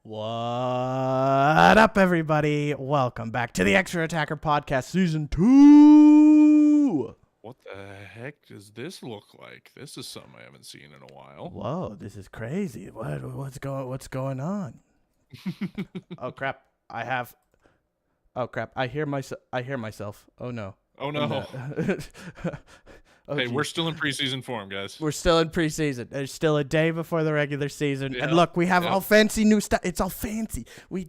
What up, everybody? Welcome back to the Extra Attacker Podcast Season 2. What the heck does this look like? This is something I haven't seen in a while. Whoa, this is crazy. What's going on? Oh crap! Oh crap! I hear myself. Oh no. Oh no. Oh, hey, geez. we're still in preseason form, guys. We're still in preseason. There's still a day before the regular season. Yeah, And look, we have yeah. all fancy new stuff. It's all fancy. We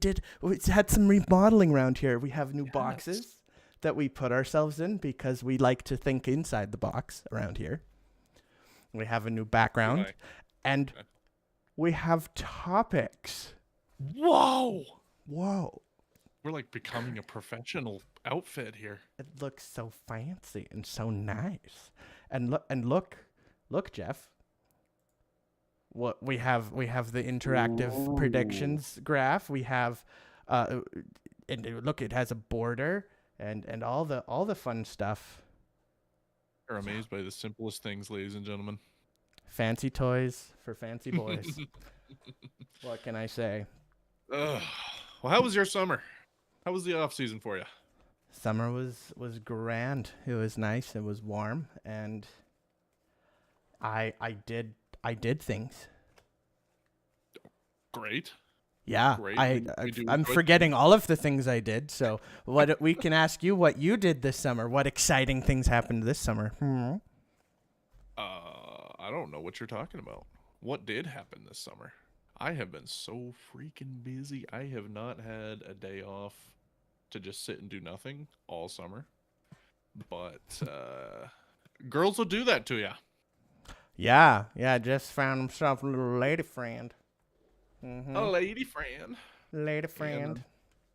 had some remodeling around here. We have new boxes that we put ourselves in because we like to think inside the box around here. We have a new background. Okay. And Okay. we have topics. Whoa! Whoa. We're like becoming a professional outfit here. It looks so fancy and so nice. And look, Jeff. What we have the interactive predictions graph. We have and look, it has a border and all the fun stuff. You're amazed by the simplest things, ladies and gentlemen. Fancy toys for fancy boys. What can I say? Ugh. Well, how was your summer? How was the off season for you? Summer was grand. It was nice. It was warm, and I did things. Great. Yeah, Great. We do I'm enjoy forgetting all of the things I did. So what we can ask you what you did this summer. What exciting things happened this summer? I don't know what you're talking about. What did happen this summer? I have been so freaking busy. I have not had a day off to just sit and do nothing all summer. But girls will do that to you. Yeah. Just found himself a little lady friend. A lady friend. Lady friend.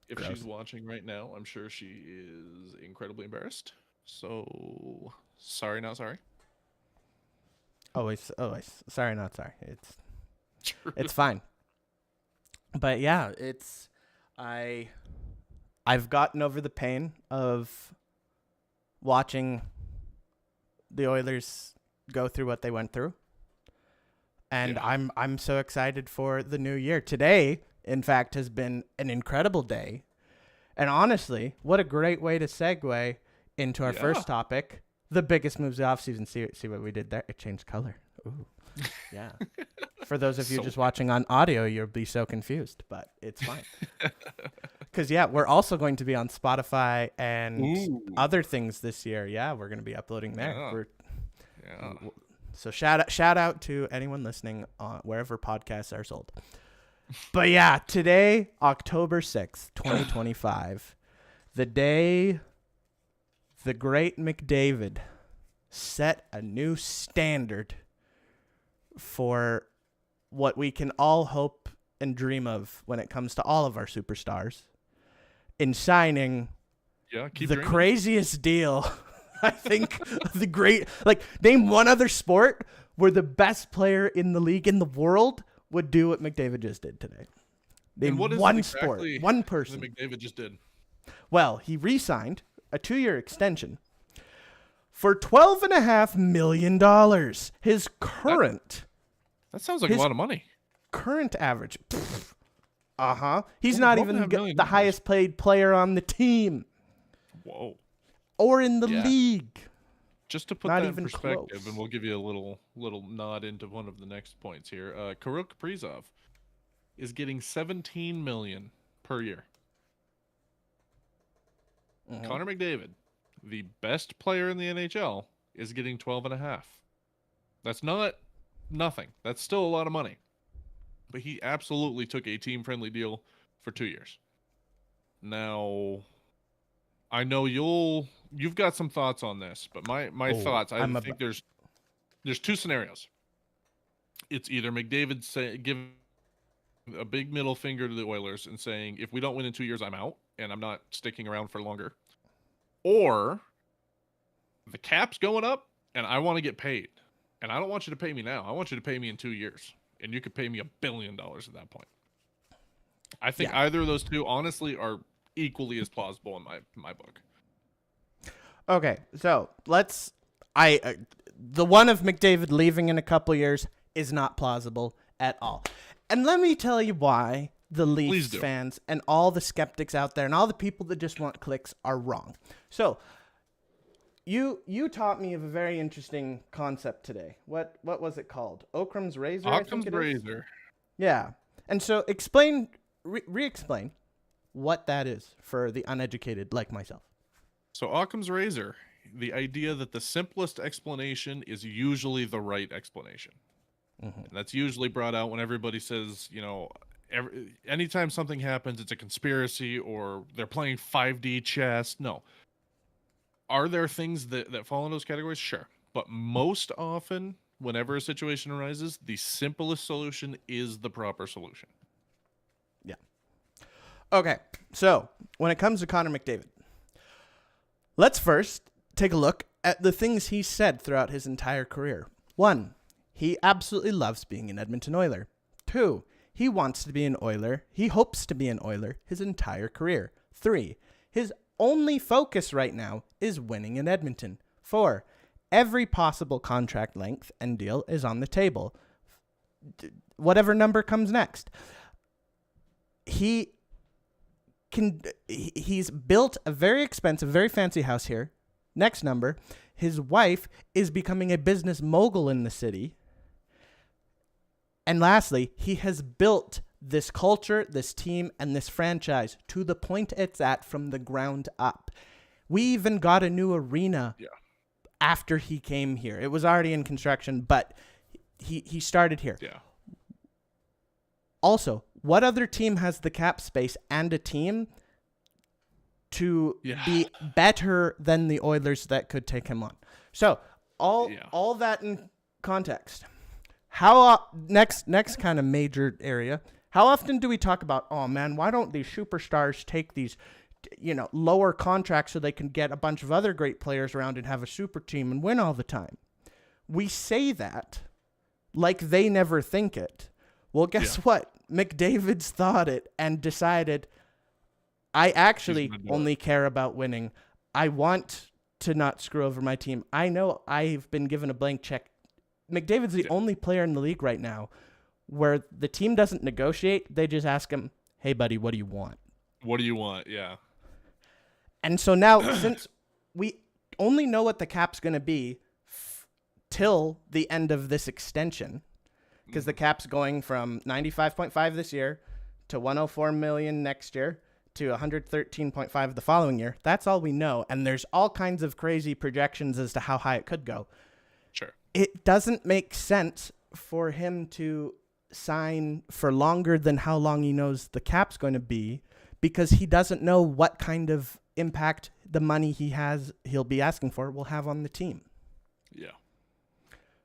If Gross. she's watching right now, I'm sure she is incredibly embarrassed. So sorry, not sorry. Sorry, not sorry. It's fine. But yeah, I've gotten over the pain of watching the Oilers go through what they went through. And Yeah. I'm so excited for the new year. Today, in fact, has been an incredible day. And honestly, what a great way to segue into our Yeah. first topic, the biggest moves of the offseason. See what we did there? It changed color. Ooh. Yeah. For those of you So just watching on audio, you'll be so confused, but it's fine. Because, yeah, we're also going to be on Spotify and Ooh. other things this year. Yeah, we're going to be uploading there. Yeah. Yeah. So shout out to anyone listening wherever podcasts are sold. But, yeah, today, October 6th, 2025, the day the great McDavid set a new standard for what we can all hope and dream of when it comes to all of our superstars in signing Yeah. Keep the dreaming. craziest deal. I think name one other sport where the best player in the league in the world would do what McDavid just did today. Name And what is one it sport, exactly one that person. McDavid just did? Well, he re-signed a 2-year extension for $12.5 million. His current That sounds like a lot of money. average. He's Oh, not $12.5 even million. the highest paid player on the team Whoa. or in the Yeah. league. Just to put Not that in even perspective, close. and we'll give you a little nod into one of the next points here. Kirill Kaprizov is getting $17 million per year. Mhm. Connor McDavid, the best player in the NHL, is getting 12.5. That's not nothing. That's still a lot of money. But he absolutely took a team-friendly deal for 2 years. Now, I know you've got some thoughts on this, but my thoughts, I think there's two scenarios. It's either McDavid giving a big middle finger to the Oilers and saying, if we don't win in 2 years, I'm out and I'm not sticking around for longer. Or the cap's going up and I want to get paid. And I don't want you to pay me now. I want you to pay me in 2 years. And you could pay me $1 billion at that point. I think either of those two, honestly, are equally as plausible in my book. Okay, so the one of McDavid leaving in a couple years is not plausible at all. And let me tell you why the Please Leafs do. fans and all the skeptics out there and all the people that just want clicks are wrong. So you taught me of a very interesting concept today. What was it called? Occam's razor, I think Occam's it is. razor. Yeah. And so re-explain what that is for the uneducated like myself. So Occam's razor, the idea that the simplest explanation is usually the right explanation. And that's usually brought out when everybody says, anytime something happens, it's a conspiracy or they're playing 5D chess. No. Are there things that fall in those categories? Sure. But most often, whenever a situation arises, the simplest solution is the proper solution. Yeah. Okay. So when it comes to Connor McDavid, let's first take a look at the things he said throughout his entire career. 1, he absolutely loves being an Edmonton Oiler. 2, he wants to be an Oiler. He hopes to be an Oiler his entire career. 3, his only focus right now is winning in Edmonton. 4, every possible contract length and deal is on the table. Whatever number comes next. He's built a very expensive, very fancy house here. Next number, his wife is becoming a business mogul in the city. And lastly, he has built this culture, this team, and this franchise to the point it's at from the ground up. We even got a new arena after he came here. It was already in construction, but he started here. Yeah. Also, what other team has the cap space and a team to be better than the Oilers that could take him on? So all that in context. How next kind of major area? How often do we talk about, oh man, why don't these superstars take these, lower contracts so they can get a bunch of other great players around and have a super team and win all the time? We say that like they never think it. Well, guess what? McDavid's thought it and decided, I actually only care about winning. I want to not screw over my team. I know I've been given a blank check. McDavid's the only player in the league right now where the team doesn't negotiate. They just ask him, hey, buddy, what do you want? What do you want? Yeah. And so now, since we only know what the cap's going to be till the end of this extension, because the cap's going from 95.5 this year to 104 million next year to 113.5 the following year. That's all we know. And there's all kinds of crazy projections as to how high it could go. Sure. It doesn't make sense for him to sign for longer than how long he knows the cap's going to be, because he doesn't know what kind of impact the money he'll be asking for will have on the team. Yeah.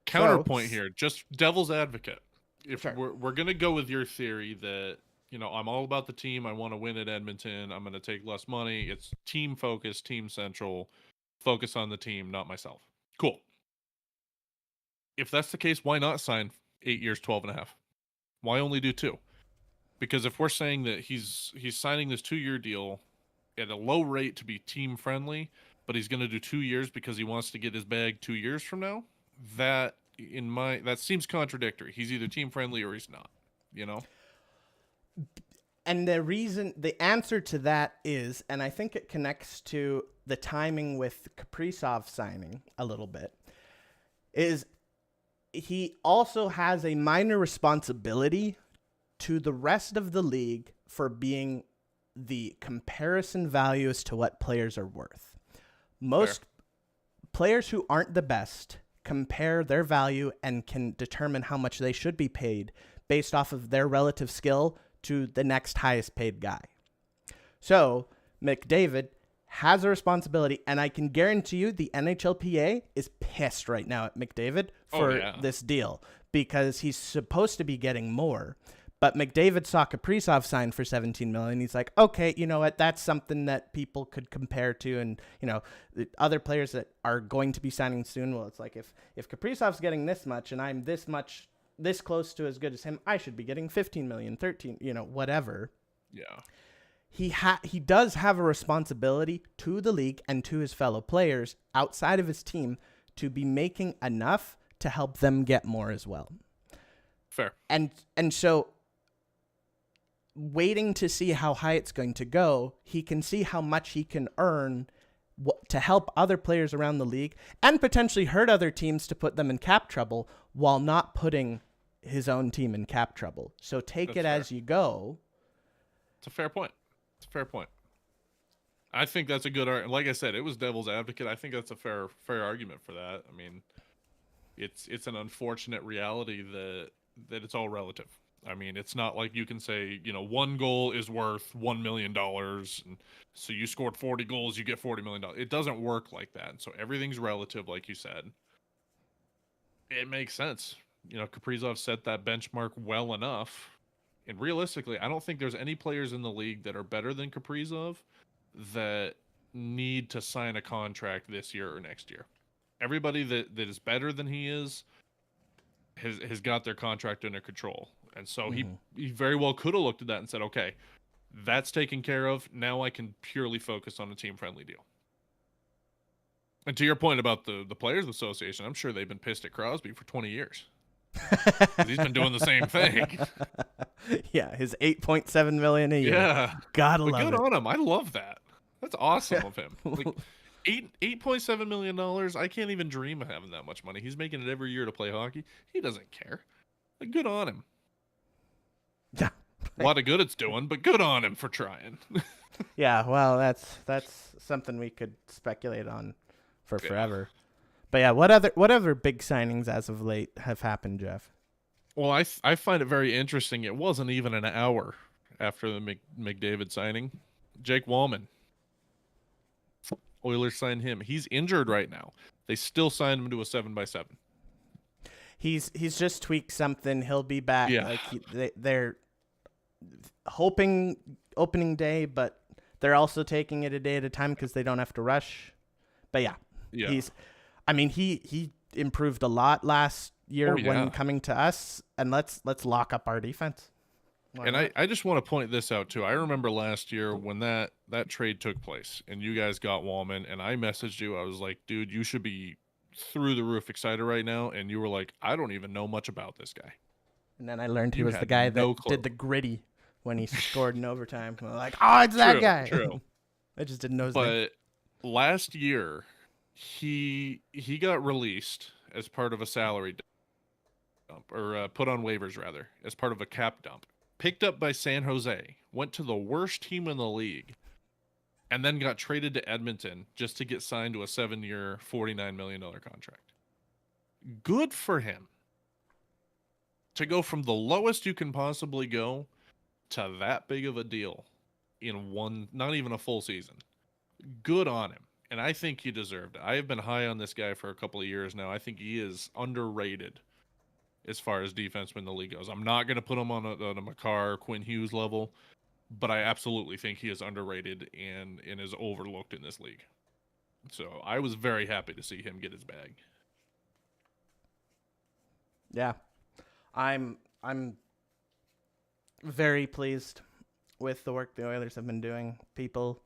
Counterpoint here, just devil's advocate. If we're going to go with your theory that, I'm all about the team, I want to win at Edmonton, I'm going to take less money, it's team focused, team central, focus on the team, not myself. Cool. If that's the case, why not sign 8 years, 12.5? Why only do 2? Because if we're saying that he's signing this 2-year deal at a low rate to be team friendly, but he's going to do 2 years because he wants to get his bag 2 years from now, that seems contradictory. He's either team friendly or he's not, And the answer to that is, and I think it connects to the timing with Kaprizov signing a little bit, is he also has a minor responsibility to the rest of the league for being the comparison value as to what players are worth. Most players who aren't the best compare their value and can determine how much they should be paid based off of their relative skill to the next highest paid guy. So McDavid has a responsibility, and I can guarantee you the NHLPA is pissed right now at McDavid for this deal, because he's supposed to be getting more. But McDavid saw Kaprizov sign for $17 million. He's like, okay, you know what? That's something that people could compare to. And, the other players that are going to be signing soon, well, it's like if Kaprizov's getting this much and I'm this close to as good as him, I should be getting 15 million, 13, whatever. Yeah. He does have a responsibility to the league and to his fellow players outside of his team to be making enough to help them get more as well. Fair. And so waiting to see how high it's going to go, he can see how much he can earn to help other players around the league and potentially hurt other teams to put them in cap trouble while not putting his own team in cap trouble. So take it as you go. It's a fair point. It's a fair point. I think that's a good argument. Like I said, it was devil's advocate. I think that's a fair argument for that. I mean, it's an unfortunate reality that it's all relative. I mean, it's not like you can say, you know, one goal is worth $1 million. And so you scored 40 goals, you get $40 million. It doesn't work like that. So everything's relative, like you said. It makes sense. You know, Kaprizov set that benchmark well enough. And realistically, I don't think there's any players in the league that are better than Kaprizov that need to sign a contract this year or next year. Everybody that is better than he is has got their contract under control. And so he very well could have looked at that and said, okay, that's taken care of. Now I can purely focus on a team-friendly deal. And to your point about the Players Association, I'm sure they've been pissed at Crosby for 20 years. He's been doing the same thing. Yeah, his $8.7 million a year. Yeah, gotta love it. Good on him. I love that. That's awesome of him. Like $8.7 million. I can't even dream of having that much money. He's making it every year to play hockey. He doesn't care. Like, good on him. Yeah, a lot of good it's doing, but good on him for trying. Yeah, well, that's something we could speculate on for forever. But yeah, what other big signings as of late have happened, Jeff? Well, I find it very interesting. It wasn't even an hour after the McDavid signing. Jake Wallman. Oilers signed him. He's injured right now. They still signed him to a 7x7. He's just tweaked something. He'll be back. Yeah. Like they're hoping opening day, but they're also taking it a day at a time because they don't have to rush. But yeah. He improved a lot last year when coming to us, and let's lock up our defense. I just want to point this out too. I remember last year when that trade took place and you guys got Wallman, and I messaged you. I was like, dude, you should be through the roof excited right now. And you were like, I don't even know much about this guy. And then I learned he was the guy that did the gritty when he scored in overtime. I'm like, oh, it's that guy. True. I just didn't know his name. But last year, he got released as part of a salary dump, or put on waivers rather, as part of a cap dump. Picked up by San Jose, went to the worst team in the league, and then got traded to Edmonton just to get signed to a 7-year, $49 million contract. Good for him. To go from the lowest you can possibly go to that big of a deal in not even a full season. Good on him. And I think he deserved it. I have been high on this guy for a couple of years now. I think he is underrated as far as defenseman in the league goes. I'm not going to put him on a Makar or Quinn Hughes level, but I absolutely think he is underrated and is overlooked in this league. So I was very happy to see him get his bag. Yeah. I'm very pleased with the work the Oilers have been doing. People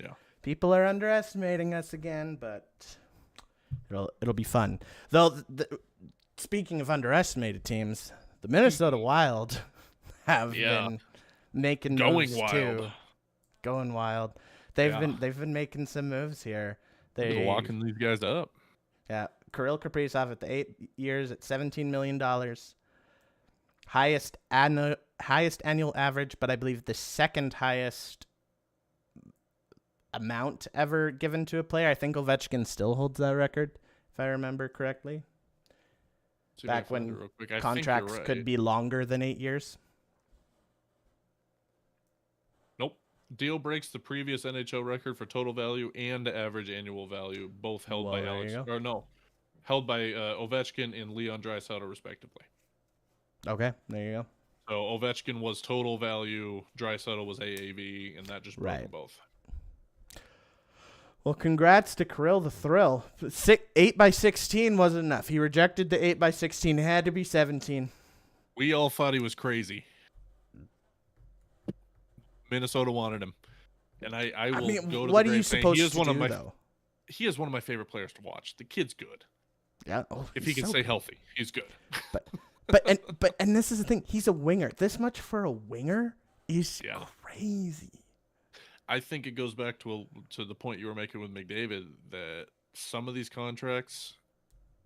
are underestimating us again, but it'll be fun. Though speaking of underestimated teams, the Minnesota Wild have been making moves too. Going wild. They've been making some moves here. They're locking these guys up. Yeah, Kirill Kaprizov at the 8 years at $17 million. Highest annual average, but I believe the second highest amount ever given to a player. I think Ovechkin still holds that record, if I remember correctly. Back when contracts could be longer than 8 years. Nope. Deal breaks the previous NHL record for total value and average annual value, both held by held by Ovechkin and Leon Draisaitl respectively. Okay, there you go. So Ovechkin was total value, Draisaitl was AAV, and that just broke them both. Well, congrats to Kirill the Thrill. 8x16 wasn't enough. He rejected the 8x16. It had to be 17. We all thought he was crazy. Minnesota wanted him. And I will go to what the are you supposed to do, though? He is one of my favorite players to watch. The kid's good. Yeah. If he can stay healthy, he's good. But this is the thing. He's a winger. This much for a winger He's Yeah. crazy. I think it goes back to the point you were making with McDavid that some of these contracts,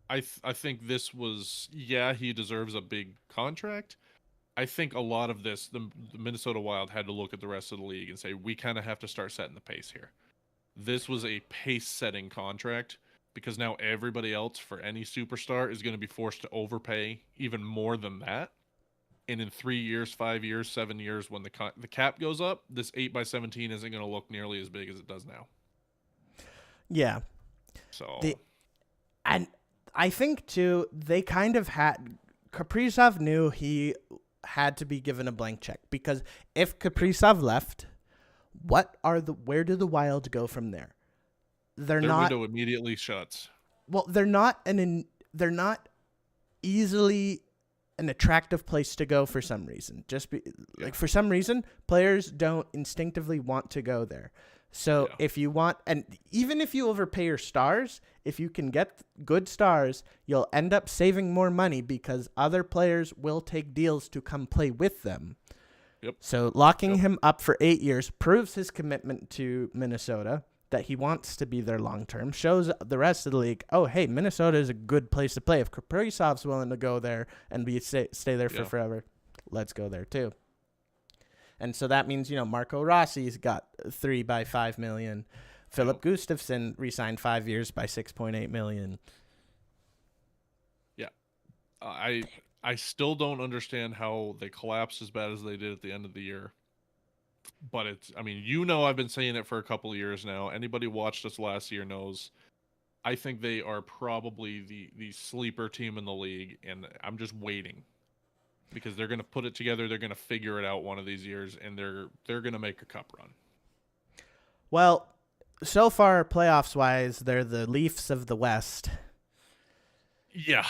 I think this was, yeah, he deserves a big contract. I think a lot of this, the Minnesota Wild had to look at the rest of the league and say, we kind of have to start setting the pace here. This was a pace-setting contract because now everybody else for any superstar is going to be forced to overpay even more than that. And in 3 years, 5 years, 7 years, when the cap goes up, this 8x17 isn't going to look nearly as big as it does now. Yeah. So And I think too, they kind of had Kaprizov knew he had to be given a blank check, because if Kaprizov left, where do the Wild go from there? They're their not window immediately shuts. well. They're not easily an attractive place to go for some reason. Like for some reason, players don't instinctively want to go there. So if you want, and even if you overpay your stars, if you can get good stars, you'll end up saving more money because other players will take deals to come play with them. Yep. So locking him up for 8 years proves his commitment to Minnesota, that he wants to be there long term, shows the rest of the league, oh, hey, Minnesota is a good place to play. If Kaprizov's willing to go there and stay there for forever, let's go there too. And so that means, Marco Rossi's got 3 by $5 million. Philip Gustafsson re-signed 5 years by $6.8 million. Yeah. I still don't understand how they collapsed as bad as they did at the end of the year. But I've been saying it for a couple of years now. Anybody watched us last year knows I think they are probably the sleeper team in the league, and I'm just waiting. Because they're going to put it together, they're going to figure it out one of these years, and they're going to make a cup run. Well, so far, playoffs-wise, they're the Leafs of the West. Yeah.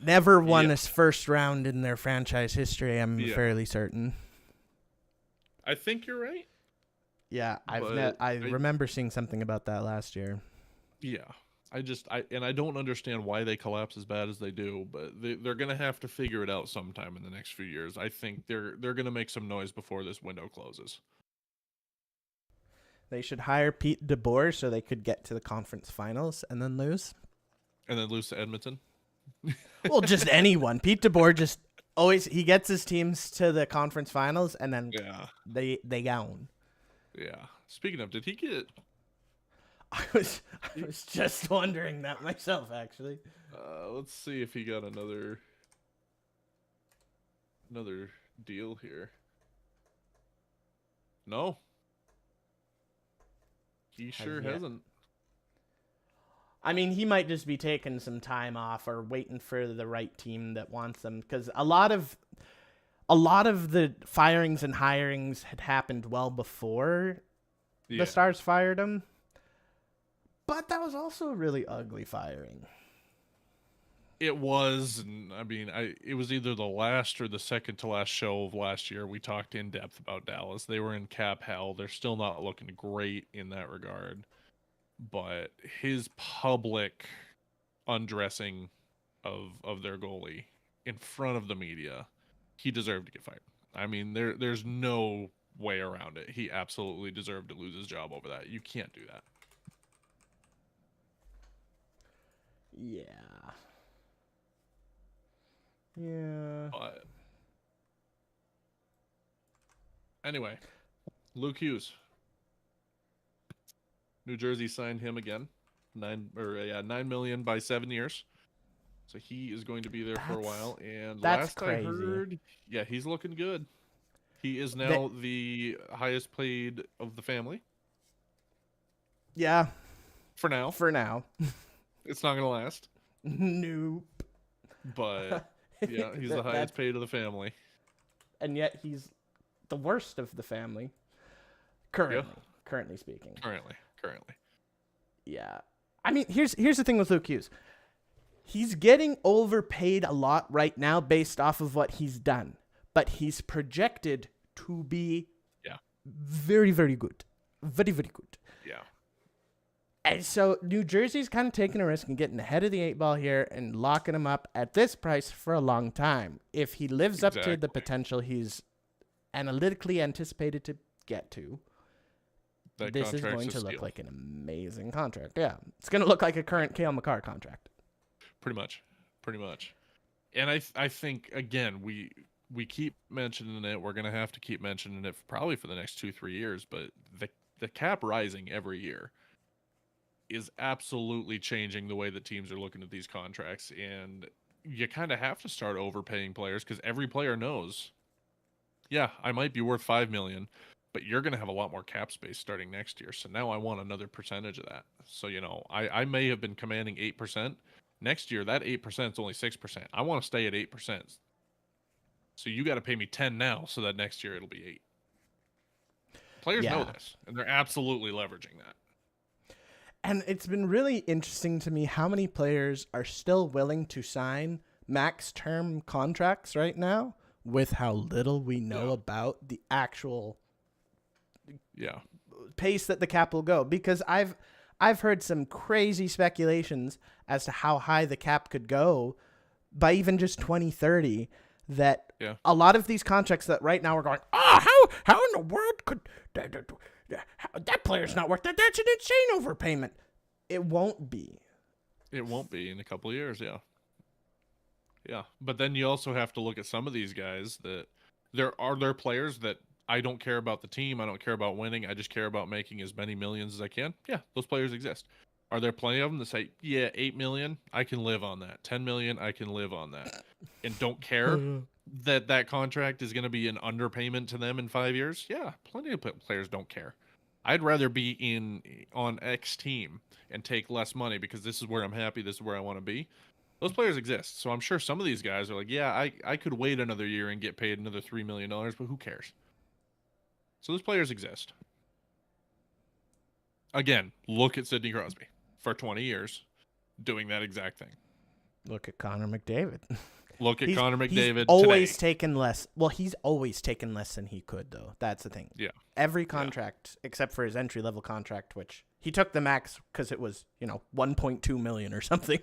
Never won this first round in their franchise history, I'm fairly certain. I think you're right. Yeah, I remember seeing something about that last year. Yeah. I don't understand why they collapse as bad as they do, but they're going to have to figure it out sometime in the next few years. I think they're going to make some noise before this window closes. They should hire Pete DeBoer so they could get to the conference finals and then lose. And then lose to Edmonton? Well, just anyone. Pete DeBoer just he gets his teams to the conference finals and then they gown. Yeah. Speaking of, did he get... I was just wondering that myself, actually. Let's see if he got another deal here. No. He sure hasn't. I mean, he might just be taking some time off or waiting for the right team that wants him, because a lot of the firings and hirings had happened well before the Stars fired him. But that was also a really ugly firing. It was, and it was either the last or the second to last show of last year. We talked in depth about Dallas. They were in cap hell. They're still not looking great in that regard. But his public undressing of their goalie in front of the media, he deserved to get fired. I mean, there's no way around it. He absolutely deserved to lose his job over that. You can't do that. Yeah. But anyway, Luke Hughes. New Jersey signed him again, $9 million by 7 years. So he is going to be there for a while. And last crazy. I heard, he's looking good. He is now the highest paid of the family. Yeah. For now. It's not going to last. Nope. But, he's the highest paid of the family. And yet he's the worst of the family. Currently speaking. Currently. Yeah. I mean, here's the thing with Luke Hughes. He's getting overpaid a lot right now based off of what he's done. But he's projected to be very, very good. Very, very good. Yeah. And so New Jersey's kind of taking a risk and getting ahead of the 8 ball here and locking him up at this price for a long time. If he lives up to the potential he's analytically anticipated to get to, That this is contract's going a to look steal. like an amazing contract. Yeah, it's going to look like a current Cale Makar contract. Pretty much. And I think again we keep mentioning it. We're gonna have to keep mentioning it probably for the next 2-3 years. But the cap rising every year is absolutely changing the way that teams are looking at these contracts, and you kind of have to start overpaying players because every player knows, yeah, I might be worth 5 million, but you're gonna have a lot more cap space starting next year. So now I want another percentage of that. So I may have been commanding 8%. Next year, that 8% is only 6%. I want to stay at 8%. So you got to pay me 10 now so that next year it'll be 8. Players know Yeah. this, and they're absolutely leveraging that. And it's been really interesting to me how many players are still willing to sign max term contracts right now with how little we know Yeah. about the actual Yeah. pace that the cap will go, because I've heard some crazy speculations as to how high the cap could go by even just 2030, that Yeah. a lot of these contracts that right now are going, how in the world could that player's not worth that? That's an insane overpayment. It won't be. It won't be in a couple of years, yeah. Yeah, but then you also have to look at some of these guys that there are players that I don't care about the team, I don't care about winning, I just care about making as many millions as I can. Yeah, those players exist. Are there plenty of them that say, yeah, 8 million, I can live on that. 10 million, I can live on that. And don't care that contract is going to be an underpayment to them in 5 years? Yeah, plenty of players don't care. I'd rather be on X team and take less money because this is where I'm happy, this is where I want to be. Those players exist. So I'm sure some of these guys are like, yeah, I could wait another year and get paid another $3 million, but who cares? So those players exist. Again, look at Sidney Crosby for 20 years doing that exact thing. Look at Connor McDavid. Look at Connor McDavid He's always today. taken less. Well, he's always taken less than he could, though. That's the thing. Yeah. Every contract, except for his entry-level contract, which he took the max because it was, 1.2 million or something.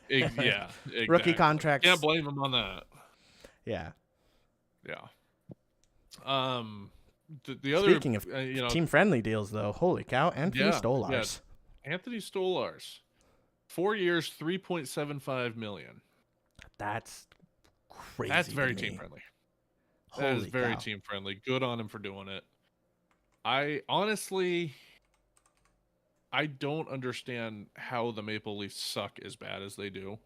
Yeah. Exactly. Rookie contracts. Can't blame him on that. Yeah. Yeah. The other, Speaking of team-friendly deals, though, holy cow, Anthony Stolarz. Yeah. Anthony Stolarz. 4 years, $3.75 million. That's crazy. That's very team-friendly. That is very team-friendly. Good on him for doing it. I honestly, I don't understand how the Maple Leafs suck as bad as they do.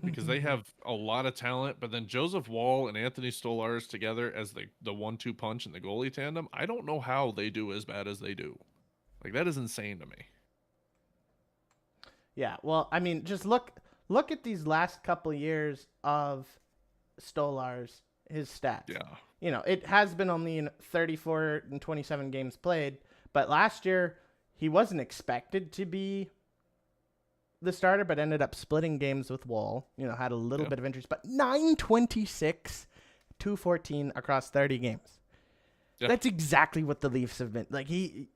Because they have a lot of talent, but then Joseph Woll and Anthony Stolarz together as the 1-2 punch in the goalie tandem, I don't know how they do as bad as they do. Like, that is insane to me. Yeah, well, I mean, just look at these last couple years of Stolarz, his stats. Yeah. It has been only in 34 and 27 games played, but last year he wasn't expected to be the starter, but ended up splitting games with Woll. Had a little bit of interest, but 926, 214 across 30 games. Yeah. That's exactly what the Leafs have been. Like, he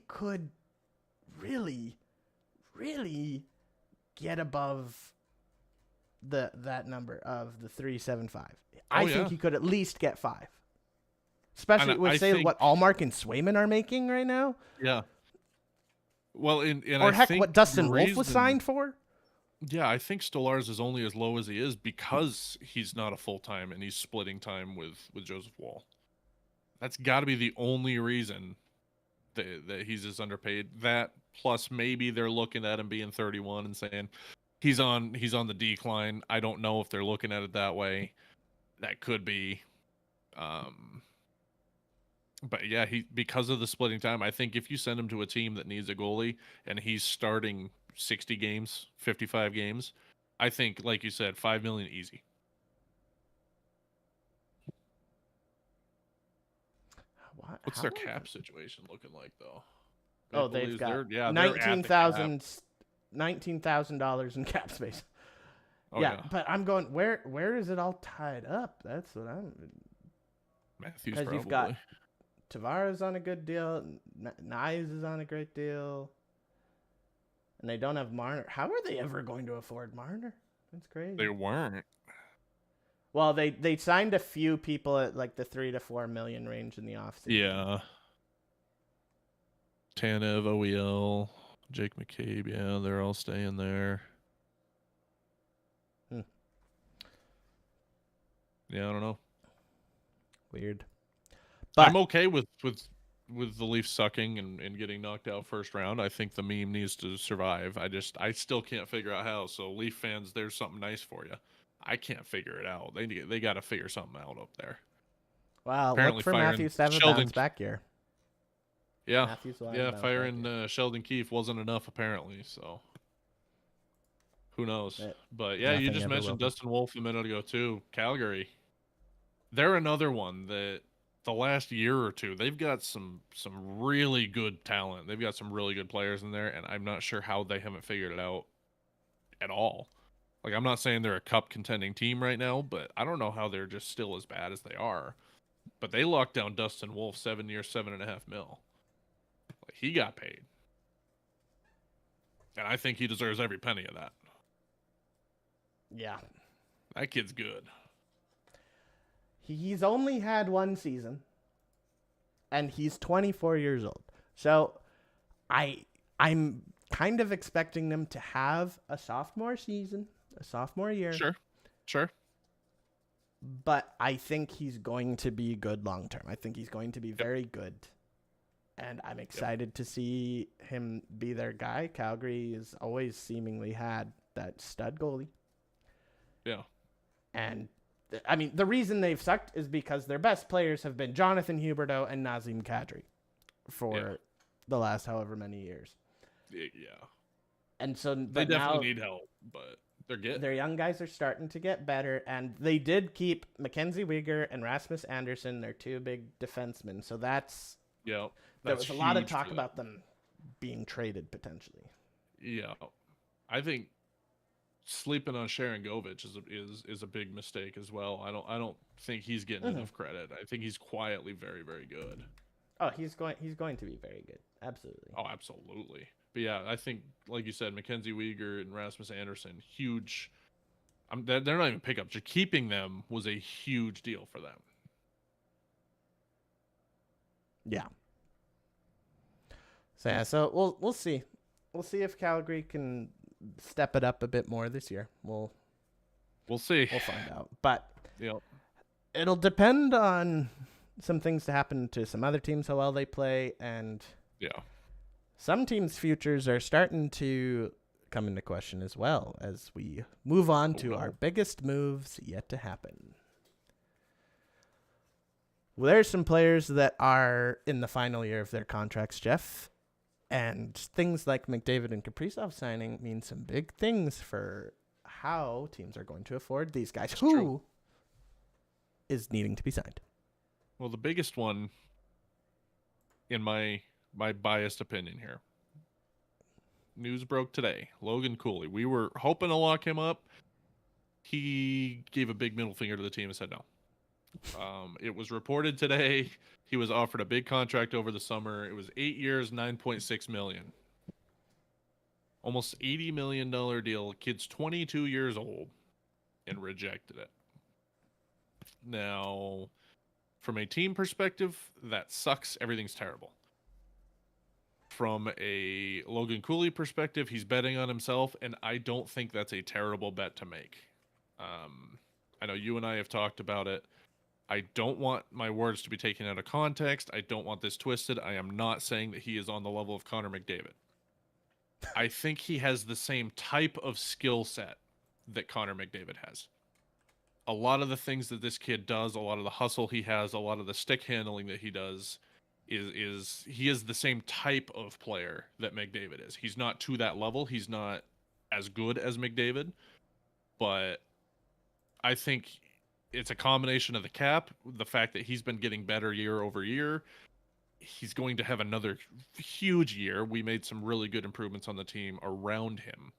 could really, really get above that number of the 375. I think he could at least get 5. Especially with what Allmark and Swayman are making right now. Yeah. Well, and or I heck, think what Dustin Wolf was signed for. Yeah, I think Stolarz is only as low as he is because he's not a full-time and he's splitting time with Joseph Woll. That's got to be the only reason that he's as underpaid. That plus maybe they're looking at him being 31 and saying he's on the decline. I don't know if they're looking at it that way. That could be. But yeah, because of the splitting time, I think if you send him to a team that needs a goalie and he's starting 60 games, 55 games, I think, like you said, 5 million easy. What's their cap situation looking like, though? Oh, they've got $19,000 in cap space. Oh, yeah, but I'm going, where is it all tied up? That's what I'm. Matthews, probably. You've got Tavares on a good deal. Knies is on a great deal. And they don't have Marner. How are they ever going to afford Marner? That's crazy. They weren't. Well, they signed a few people at like the 3 to 4 million range in the offseason. Yeah. Tanev, OEL, Jake McCabe. Yeah, they're all staying there. Hmm. Yeah, I don't know. Weird. I'm okay with the Leafs sucking and getting knocked out first round. I think the meme needs to survive. I still can't figure out how. So Leaf fans, there's something nice for you. I can't figure it out. They got to figure something out up there. Well, Apparently look for firing Matthews to have a Sheldon. bounce back year. Yeah, Matthews will have a yeah, bounce firing back year. Sheldon Keefe wasn't enough apparently. So who knows? But But yeah, you nothing just ever will mentioned be. Dustin Wolf a minute ago too. Calgary. They're another one that the last year or two they've got some really good talent. They've got some really good players in there, and I'm not sure how they haven't figured it out at all. Like I'm not saying they're a cup contending team right now, but I don't know how they're just still as bad as they are. But they locked down Dustin Wolf 7 years, $7.5 million. Like he got paid, and I think he deserves every penny of that. Yeah. That kid's good. He's only had one season, and he's 24 years old. So I'm kind of expecting them to have a sophomore season, a sophomore year. Sure. But I think he's going to be good long term. I think he's going to be very good. And I'm excited to see him be their guy. Calgary has always seemingly had that stud goalie. Yeah. And I mean, the reason they've sucked is because their best players have been Jonathan Huberdeau and Nazem Kadri for the last however many years. Yeah. And so They definitely need help, but they're getting their young guys are starting to get better, and they did keep Mackenzie Weegar and Rasmus Anderson, their two big defensemen. So that's there was a lot of talk about them being traded potentially. Yeah, I think sleeping on Sharon Govich is a big mistake as well. I don't think he's getting enough credit. I think he's quietly very, very good. Oh, he's going to be very good. Absolutely. Oh, absolutely. But yeah, I think like you said, Mackenzie Weegar and Rasmus Anderson, huge. They're not even pickups. Just keeping them was a huge deal for them. Yeah. So yeah, so we'll see. We'll see if Calgary can step it up a bit more this year. We'll see. We'll find out. But Yep. It'll depend on some things to happen to some other teams, how well they play, and some teams' futures are starting to come into question as well as we move on to our biggest moves yet to happen. Well, there's some players that are in the final year of their contracts, Jeff, and things like McDavid and Kaprizov signing mean some big things for how teams are going to afford these guys. Who is needing to be signed? Well, the biggest one, in my biased opinion here, news broke today. Logan Cooley. We were hoping to lock him up. He gave a big middle finger to the team and said no. It was reported today he was offered a big contract over the summer. It was 8 years, $9.6 million. Almost $80 million deal. Kid's 22 years old and rejected it. Now, from a team perspective, that sucks. Everything's terrible. From a Logan Cooley perspective, he's betting on himself, and I don't think that's a terrible bet to make. I know you and I have talked about it. I don't want my words to be taken out of context. I don't want this twisted. I am not saying that he is on the level of Connor McDavid. I think he has the same type of skill set that Connor McDavid has. A lot of the things that this kid does, a lot of the hustle he has, a lot of the stick handling that he does, he is the same type of player that McDavid is. He's not to that level. He's not as good as McDavid, but I think it's a combination of the cap, the fact that he's been getting better year over year. He's going to have another huge year. We made some really good improvements on the team around him.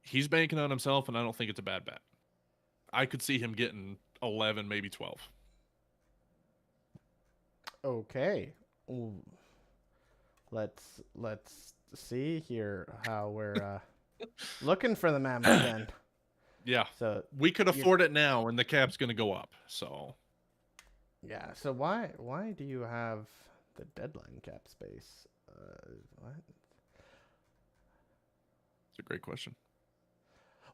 He's banking on himself, and I don't think it's a bad bet. I could see him getting 11, maybe 12. Okay. Ooh. Let's see here how we're looking for the Mammoth then. Yeah. So We could afford it now, and the cap's going to go up. So yeah. So why do you have the deadline cap space? What? it's a great question.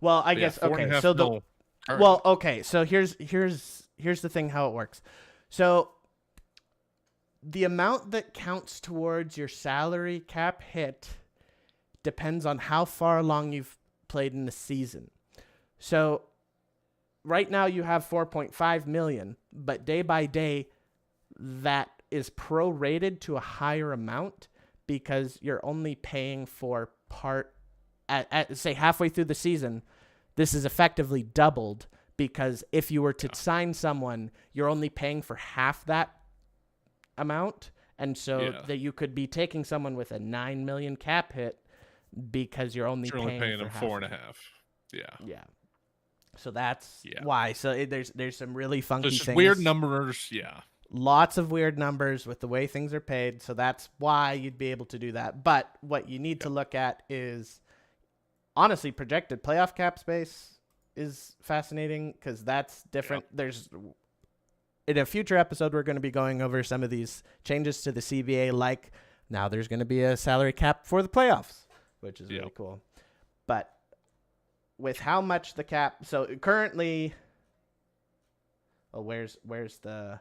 Well, I But yeah, guess four and okay. a half So mil current. well, okay. So here's the thing how it works. So the amount that counts towards your salary cap hit depends on how far along you've played in the season. So right now you have 4.5 million, but day by day that is prorated to a higher amount because you're only paying for part at say halfway through the season. This is effectively doubled because if you were to sign someone, you're only paying for half that amount, and so Yeah. that you could be taking someone with a 9 million cap hit because you're only You're only paying paying for them half four of and a it. half. Yeah. Yeah. So that's Yeah. why. So there's some really So funky it's just things. weird numbers. Yeah. Lots of weird numbers with the way things are paid. So that's why you'd be able to do that. But what you need to look at is honestly projected playoff cap space is fascinating because that's different. There's in a future episode we're going to be going over some of these changes to the CBA. Like now there's going to be a salary cap for the playoffs, which is really cool. But with how much the cap, so currently, oh, where's the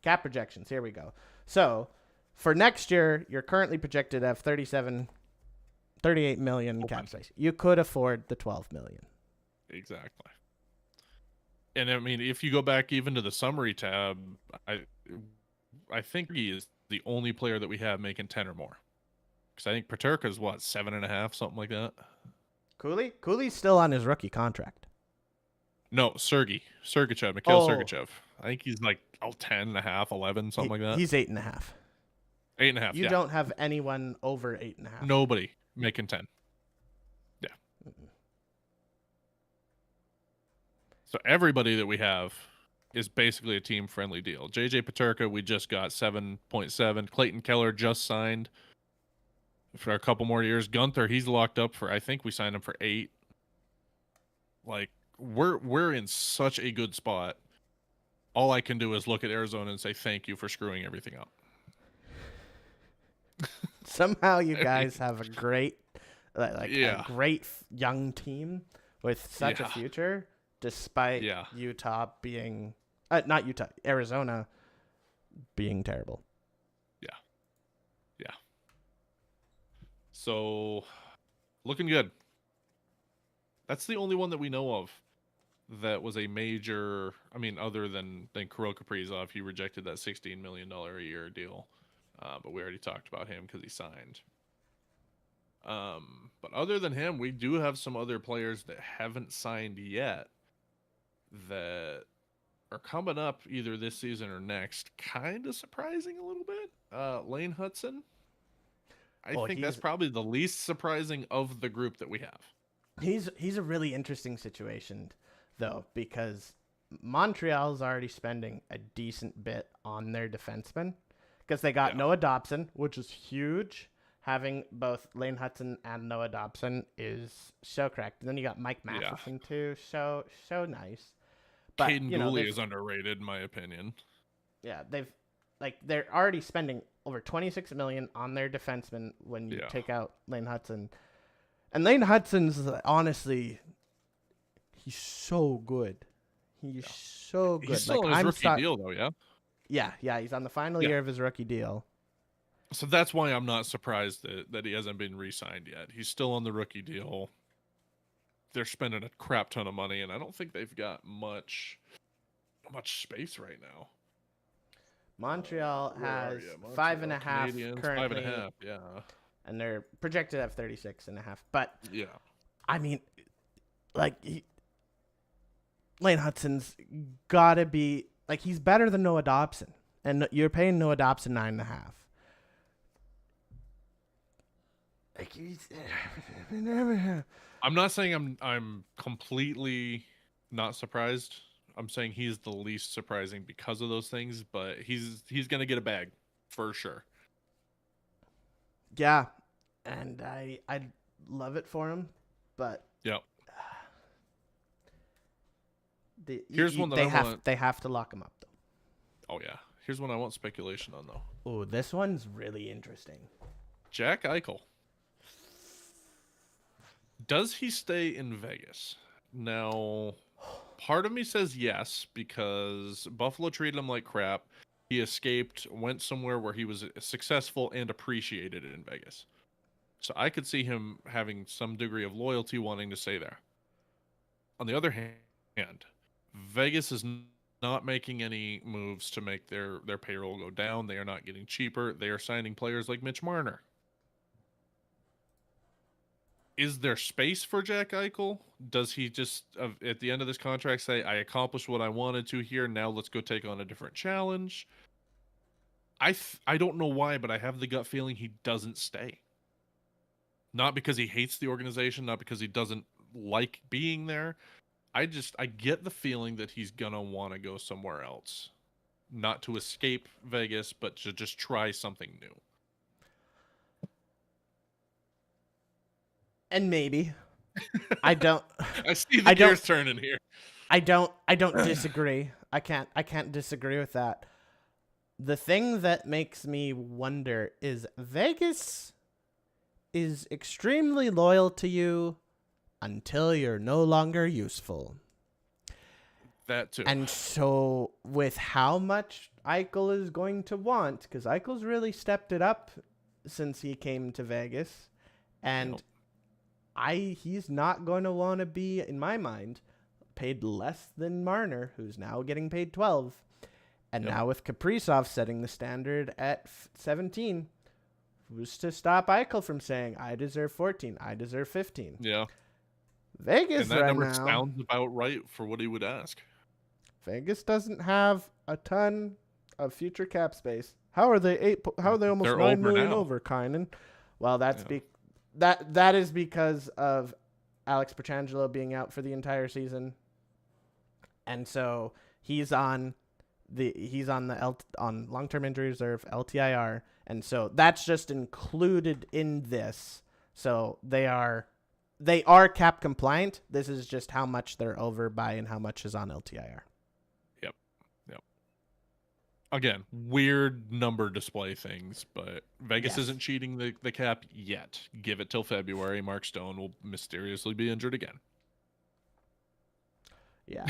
cap projections? Here we go. So for next year, you're currently projected to have 38 million cap space. You could afford the 12 million. Exactly. And I mean, if you go back even to the summary tab, I think he is the only player that we have making 10 or more. Because I think Paterka is what, 7.5, something like that. Cooley's still on his rookie contract. No, Sergachev, Mikhail Sergachev. I think he's like 10.5, 11, something like that. He's 8.5. 8.5. You don't have anyone over 8.5. Nobody making 10. Yeah. So everybody that we have is basically a team-friendly deal. JJ Paterka, we just got 7.7. Clayton Keller just signed for a couple more years. Gunther, he's locked up for, I think we signed him for 8. Like, we're in such a good spot. All I can do is look at Arizona and say thank you for screwing everything up. Somehow you guys have a great, a great young team with such a future, despite Utah being, not Utah, Arizona being terrible. Yeah. Yeah. So, looking good. That's the only one that we know of that was a major, I mean, other than Kirill Kaprizov, he rejected that $16 million a year deal. But we already talked about him because he signed. But other than him, we do have some other players that haven't signed yet that are coming up either this season or next. Kind of surprising a little bit. Lane Hudson. I think that's probably the least surprising of the group that we have. He's a really interesting situation, though, because Montreal's already spending a decent bit on their defensemen because they got Noah Dobson, which is huge. Having both Lane Hudson and Noah Dobson is so correct. And then you got Mike Matheson too, so nice. But Caden Gooley is underrated, in my opinion. Yeah, they're already spending over $26 million on their defensemen when you take out Lane Hudson. And Lane Hudson's honestly, he's so good. He's so good. He's still on his rookie deal, though, yeah? Yeah, he's on the final year of his rookie deal. So that's why I'm not surprised that he hasn't been re-signed yet. He's still on the rookie deal. They're spending a crap ton of money, and I don't think they've got much space right now. Montreal has 5.5 currently. 5.5, yeah. And they're projected to have 36.5. But I mean, Lane Hudson's gotta be he's better than Noah Dobson, and you're paying Noah Dobson 9.5. I'm not saying I'm completely not surprised. I'm saying he's the least surprising because of those things, but he's gonna get a bag for sure. Yeah, and I love it for him, but Here's one that they I have want. they have to lock him up though. Oh yeah. Here's one I want speculation on though. Oh, this one's really interesting. Jack Eichel. Does he stay in Vegas? Now, part of me says yes because Buffalo treated him like crap. He escaped, went somewhere where he was successful and appreciated in Vegas. So I could see him having some degree of loyalty, wanting to stay there. On the other hand, Vegas is not making any moves to make their payroll go down. They are not getting cheaper. They are signing players like Mitch Marner. Is there space for Jack Eichel? Does he just, at the end of this contract, say, I accomplished what I wanted to here, now let's go take on a different challenge? I don't know why, but I have the gut feeling he doesn't stay. Not because he hates the organization, not because he doesn't like being there. I get the feeling that he's going to want to go somewhere else. Not to escape Vegas, but to just try something new. And maybe. I don't I see the gears turning here. I don't disagree. I can't disagree with that. The thing that makes me wonder is Vegas is extremely loyal to you until you're no longer useful. That too. And so with how much Eichel is going to want, because Eichel's really stepped it up since he came to Vegas, and he's not going to want to be, in my mind, paid less than Marner, who's now getting paid 12. And now with Kaprizov setting the standard at 17, who's to stop Eichel from saying, I deserve 14, I deserve 15? Yeah. Vegas and that right number now, sounds about right for what he would ask. Vegas doesn't have a ton of future cap space. How are they almost They're 9 over million now. over, Kynan? Well, that is because of Alex Pietrangelo being out for the entire season, and so he's on long-term injury reserve, LTIR, and so that's just included in this. So they are cap compliant. This is just how much they're over by and how much is on LTIR. Yep. Again, weird number display things, but Vegas isn't cheating the cap yet. Give it till February. Mark Stone will mysteriously be injured again. Yeah.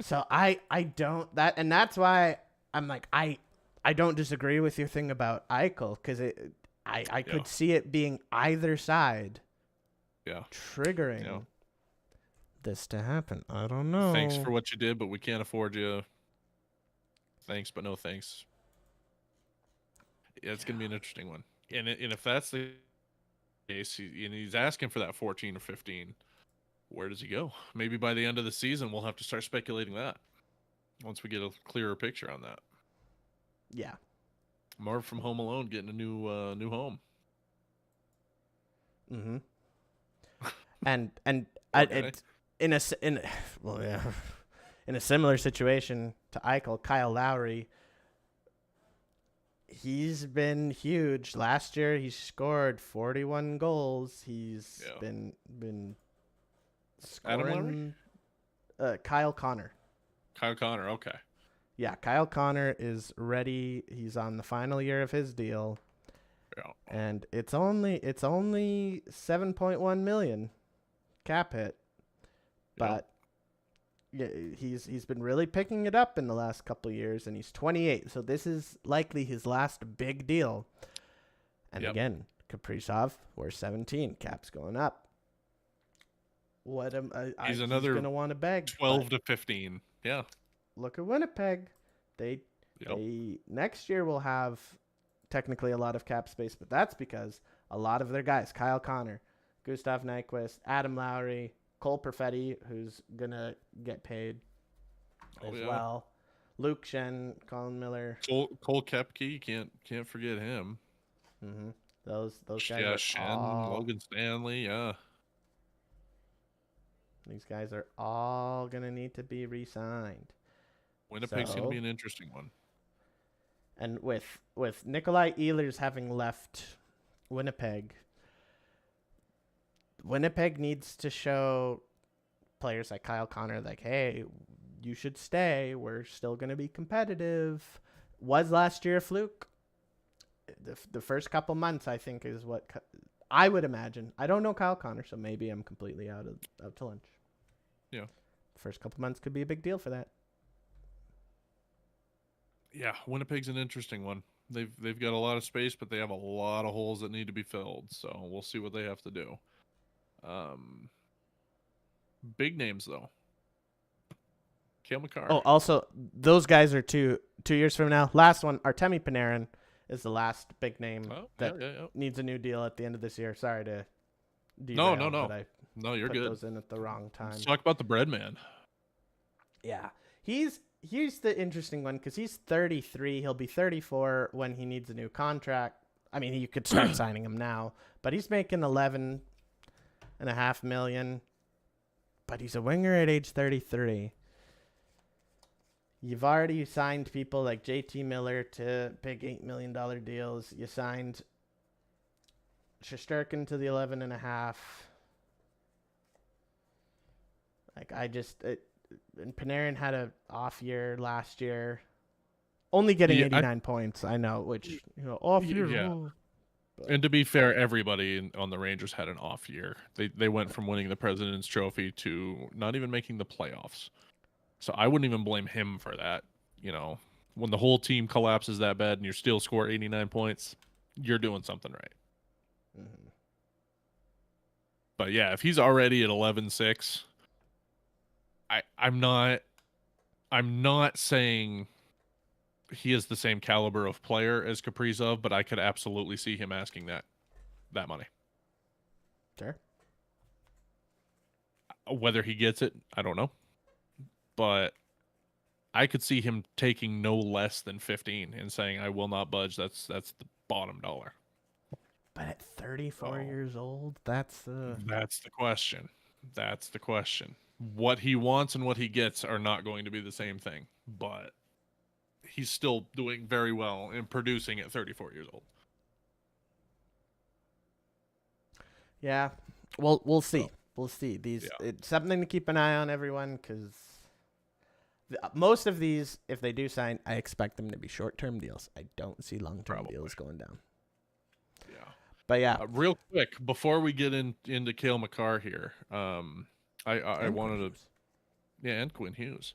So I don't and that's why I'm like I don't disagree with your thing about Eichel, because I could see it being either side. Yeah. Triggering this to happen. I don't know. Thanks for what you did, but we can't afford you. Thanks, but no thanks. Yeah, it's gonna be an interesting one. And if that's the case, he's asking for that 14 or 15. Where does he go? Maybe by the end of the season, we'll have to start speculating that. Once we get a clearer picture on that. Yeah. Marv from Home Alone getting a new home. Mm-hmm. And in a similar situation to Eichel, Kyle Lowry, he's been huge. Last year, he scored 41 goals. He's been scoring. Adam Lowry? Kyle Connor. Kyle Connor, okay. Yeah, Kyle Connor is ready. He's on the final year of his deal. Yeah. And it's only 7.1 million cap hit. But he's been really picking it up in the last couple of years, and he's 28. So this is likely his last big deal. And again, Kaprizov, we're 17. Cap's going up. He's another going to want to beg 12 to 15. Yeah. Look at Winnipeg. They next year will have technically a lot of cap space, but that's because a lot of their guys, Kyle Connor, Gustav Nyquist, Adam Lowry, Cole Perfetti, who's gonna get paid as well, Luke Shen, Colin Miller, Cole Koepke, can't forget him. Mm-hmm. Those guys are Shen, Logan Stanley, These guys are all gonna need to be re-signed. Winnipeg's gonna be an interesting one. And with Nikolai Ehlers having left Winnipeg needs to show players like Kyle Connor, like, hey, you should stay. We're still going to be competitive. Was last year a fluke? The first couple months, I think, is what I would imagine. I don't know Kyle Connor, so maybe I'm completely out to lunch. Yeah. First couple months could be a big deal for that. Yeah, Winnipeg's an interesting one. They've got a lot of space, but they have a lot of holes that need to be filled. So we'll see what they have to do. Big names though. Cale Makar. Oh, also, those guys are 2 years from now. Last one, Artemi Panarin is the last big name that needs a new deal at the end of this year. Sorry to derail, No. but I No, you're put good. those in at the wrong time. Let's talk about the bread man. Yeah, he's the interesting one because he's 33. He'll be 34 when he needs a new contract. I mean, you could start signing him now, but he's making $11.5 million. But he's a winger at age 33. You've already signed people like JT Miller to big $8 million deals. You signed Shesterkin to the 11.5. Like and Panarin had an off year last year, only getting 89 points. I know, which off year. Yeah. And to be fair, everybody on the Rangers had an off year. They went from winning the President's Trophy to not even making the playoffs. So I wouldn't even blame him for that. When the whole team collapses that bad and you still score 89 points, you're doing something right. Mm-hmm. But yeah, if he's already at 11-6, I'm not saying he is the same caliber of player as Kaprizov, but I could absolutely see him asking that money. Sure. Whether he gets it, I don't know. But I could see him taking no less than 15 and saying, I will not budge. That's the bottom dollar. But at 34 years old, that's the question. That's the question. What he wants and what he gets are not going to be the same thing. But he's still doing very well and producing at 34 years old. Yeah. Well, we'll see. We'll see. It's something to keep an eye on, everyone, because most of these, if they do sign, I expect them to be short-term deals. I don't see long-term deals going down. Yeah. But yeah. Real quick, before we get into Cale Makar here, I wanted to... Yeah, and Quinn Hughes.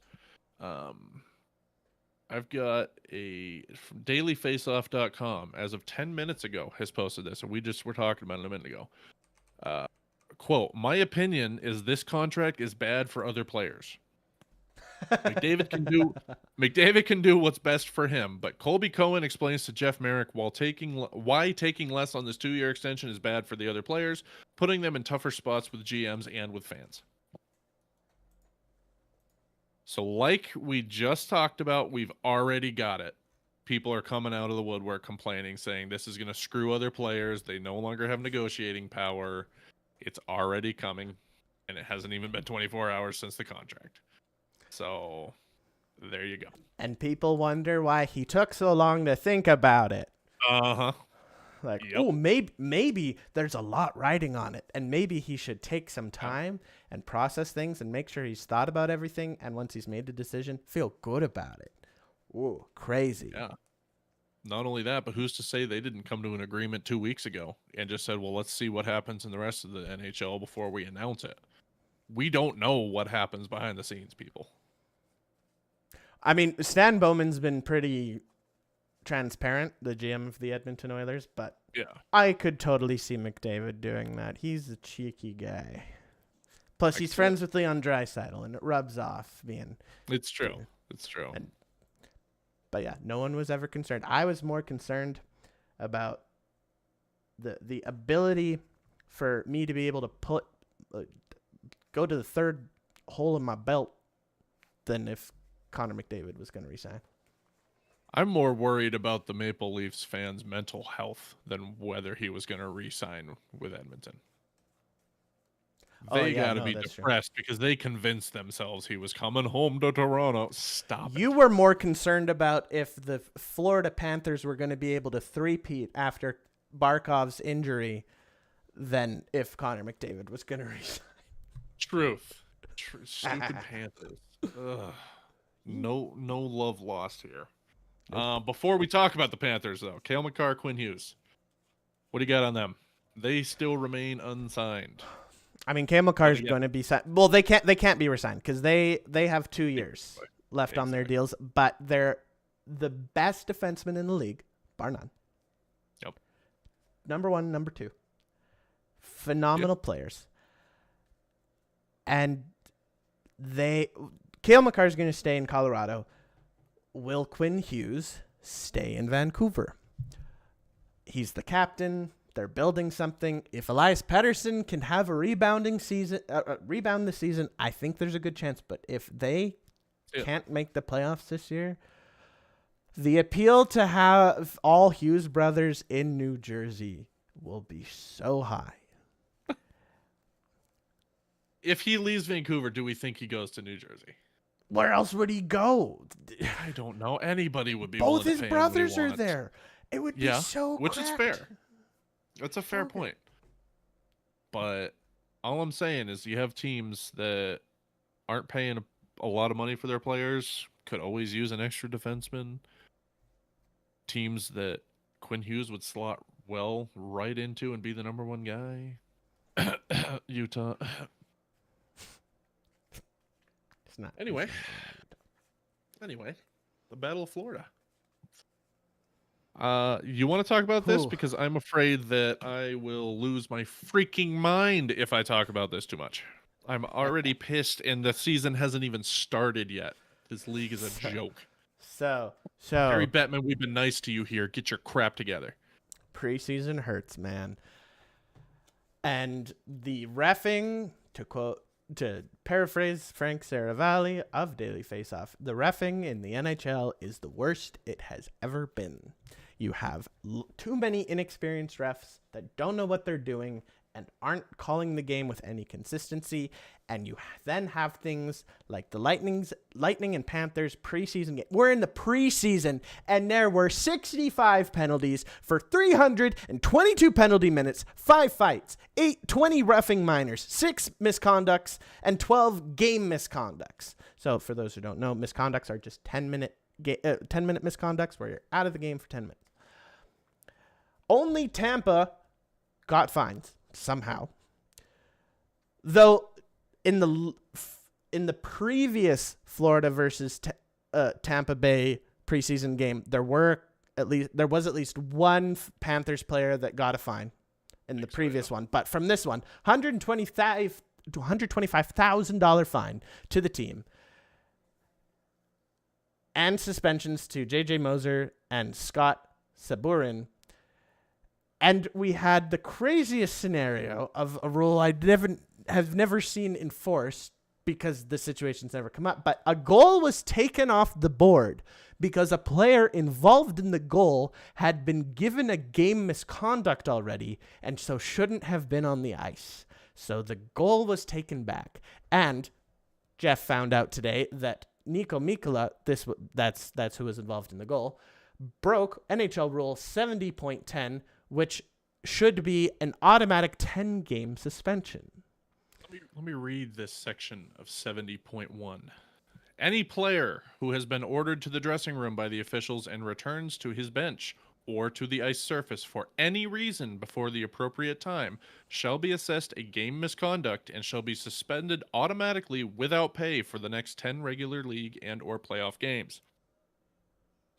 I've got from dailyfaceoff.com, as of 10 minutes ago, has posted this, and we just were talking about it a minute ago. Quote, my opinion is this contract is bad for other players. McDavid can do what's best for him, but Colby Cohen explains to Jeff Merrick why taking less on this 2-year extension is bad for the other players, putting them in tougher spots with GMs and with fans. So like we just talked about, we've already got it. People are coming out of the woodwork complaining, saying this is going to screw other players. They no longer have negotiating power. It's already coming, and it hasn't even been 24 hours since the contract. So there you go. And people wonder why he took so long to think about it. Uh-huh. Like, oh, maybe there's a lot riding on it, and maybe he should take some time and process things and make sure he's thought about everything, and once he's made the decision, feel good about it. Ooh, crazy. Yeah. Not only that, but who's to say they didn't come to an agreement 2 weeks ago and just said, well, let's see what happens in the rest of the NHL before we announce it. We don't know what happens behind the scenes, people. I mean, Stan Bowman's been pretty transparent, the GM of the Edmonton Oilers, but yeah, I could totally see McDavid doing that. He's a cheeky guy. Plus, he's friends with Leon Draisaitl, and it rubs off being... It's true. It's true. But yeah, no one was ever concerned. I was more concerned about the ability for me to be able to go to the third hole in my belt than if Connor McDavid was going to resign. I'm more worried about the Maple Leafs fans' mental health than whether he was going to re-sign with Edmonton. They got to be depressed because they convinced themselves he was coming home to Toronto. Stop it. You were more concerned about if the Florida Panthers were going to be able to three-peat after Barkov's injury than if Connor McDavid was going to resign. Truth. Stupid Panthers. Ugh. No love lost here. Nope. Before we talk about the Panthers, though, Cale Makar, Quinn Hughes, what do you got on them? They still remain unsigned. I mean, Cam McCarr is again- going to be signed. Well, they can't be resigned because they have 2 years left on their Exactly. deals. But they're the best defenseman in the league, bar none. Yep. Number 1, number 2. Phenomenal players. And Cale McCarr is going to stay in Colorado. Will Quinn Hughes stay in Vancouver? He's the captain. They're building something. If Elias Pettersson can have a rebound this season, I think there's a good chance. But if they can't make the playoffs this year, the appeal to have all Hughes brothers in New Jersey will be so high. If he leaves Vancouver, do we think he goes to New Jersey? Where else would he go? I don't know. Anybody would be. Both willing to his pay him what he brothers are wants. there. It would be Yeah, so which is cracked. fair. That's a fair Okay. point. But all I'm saying is you have teams that aren't paying a lot of money for their players, could always use an extra defenseman. Teams that Quinn Hughes would slot well right into and be the number 1 guy. Utah. It's not. Anyway. Anyway, the Battle of Florida. You want to talk about this? Ooh. Because I'm afraid that I will lose my freaking mind if I talk about this too much. I'm already pissed, and the season hasn't even started yet. This league is a joke. So Harry Bettman, we've been nice to you here. Get your crap together. preseason hurts, man. And the reffing, to paraphrase Frank Saravalli of Daily Faceoff, the reffing in the NHL is the worst it has ever been. You have too many inexperienced refs that don't know what they're doing and aren't calling the game with any consistency, and you then have things like the Lightning and Panthers preseason game. We're in the preseason, and there were 65 penalties for 322 penalty minutes, 5 fights, 20 roughing minors, 6 misconducts, and 12 game misconducts. So for those who don't know, misconducts are just 10-minute misconducts where you're out of the game for 10 minutes. Only Tampa got fines somehow. Though in the previous Florida versus Tampa Bay preseason game, there was at least one Panthers player that got a fine in the previous one. But from this one, $125,000 fine to the team, and suspensions to J.J. Moser and Scott Saburin. And we had the craziest scenario of a rule I have never seen enforced because the situation's never come up. But a goal was taken off the board because a player involved in the goal had been given a game misconduct already and so shouldn't have been on the ice. So the goal was taken back. And Jeff found out today that Niko Mikkola, that's who was involved in the goal, broke NHL Rule 70.10, which should be an automatic 10-game suspension. Let me read this section of 70.1. Any player who has been ordered to the dressing room by the officials and returns to his bench or to the ice surface for any reason before the appropriate time shall be assessed a game misconduct and shall be suspended automatically without pay for the next 10 regular league and or playoff games.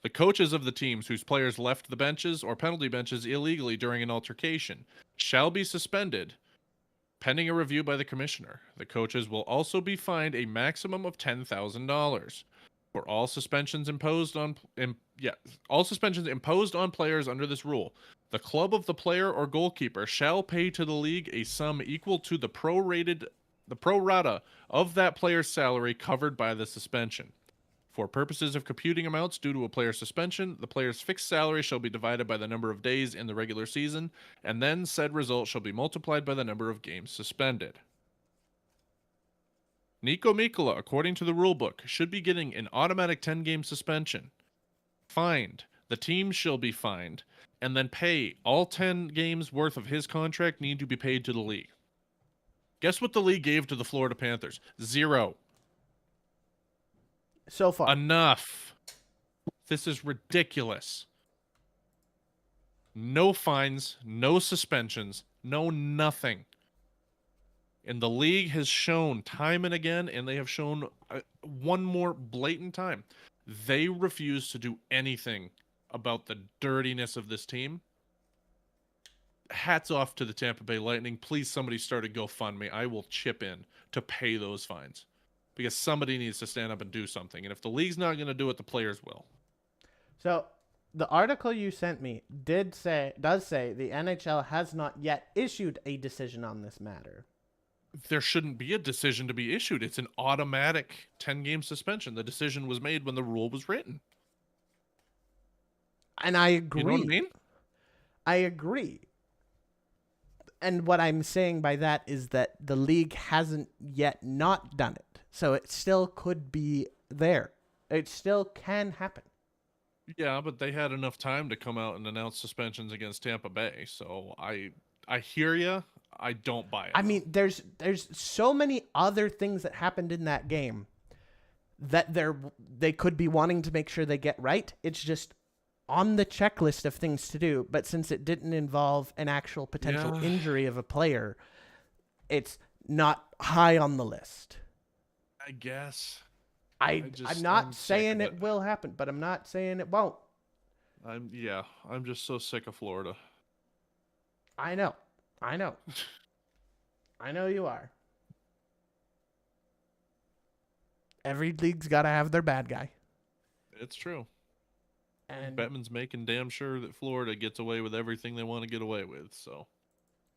The coaches of the teams whose players left the benches or penalty benches illegally during an altercation shall be suspended pending a review by the commissioner. The coaches will also be fined a maximum of $10,000 for all suspensions imposed on players under this rule. The club of the player or goalkeeper shall pay to the league a sum equal to the pro rata of that player's salary covered by the suspension. For purposes of computing amounts due to a player's suspension, the player's fixed salary shall be divided by the number of days in the regular season, and then said result shall be multiplied by the number of games suspended. Niko Mikkola, according to the rulebook, should be getting an automatic 10-game suspension. Fined. The team shall be fined, and then pay all 10 games worth of his contract need to be paid to the league. Guess what the league gave to the Florida Panthers? $0. so far. Enough. This is ridiculous. No fines, no suspensions, no nothing. And the league has shown time and again, and they have shown one more blatant time, they refuse to do anything about the dirtiness of this team. Hats off to the Tampa Bay Lightning. Please, somebody start a GoFundMe. I will chip in to pay those fines. Because somebody needs to stand up and do something. And if the league's not going to do it, the players will. So the article you sent me does say the NHL has not yet issued a decision on this matter. There shouldn't be a decision to be issued. It's an automatic 10-game suspension. The decision was made when the rule was written. And I agree. You know what I mean? I agree. And what I'm saying by that is that the league hasn't yet not done it. So it still could be there. It still can happen. Yeah, but they had enough time to come out and announce suspensions against Tampa Bay. So I hear you. I don't buy it. I mean, there's so many other things that happened in that game that they could be wanting to make sure they get right. It's just on the checklist of things to do. But since it didn't involve an actual potential injury of a player, it's not high on the list. I guess. I'm not saying it will happen, but I'm not saying it won't. I'm just so sick of Florida. I know. I know you are. Every league's got to have their bad guy. It's true. And Bettman's making damn sure that Florida gets away with everything they want to get away with. So,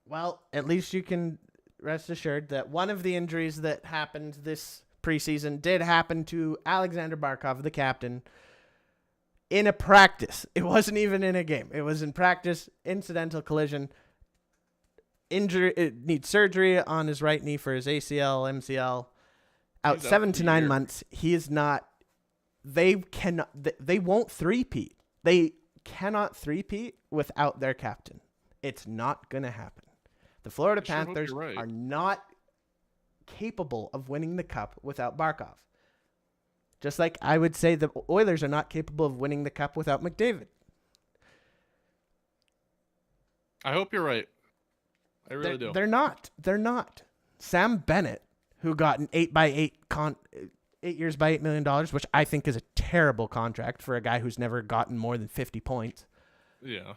well, at least you can rest assured that one of the injuries that happened this preseason did happen to Alexander Barkov, the captain, in a practice. It wasn't even in a game. It was in practice, incidental collision. Injury, it needs surgery on his right knee for his ACL, MCL. Out 7 to 9 months. He is not. They won't three-peat. They cannot three-peat without their captain. It's not gonna happen. The Florida Panthers are not capable of winning the cup without Barkov. Just like I would say the Oilers are not capable of winning the cup without McDavid. I hope you're right. I really do. They're not. They're not. Sam Bennett, who got an 8 years by $8 million, which I think is a terrible contract for a guy who's never gotten more than 50 points. Yeah.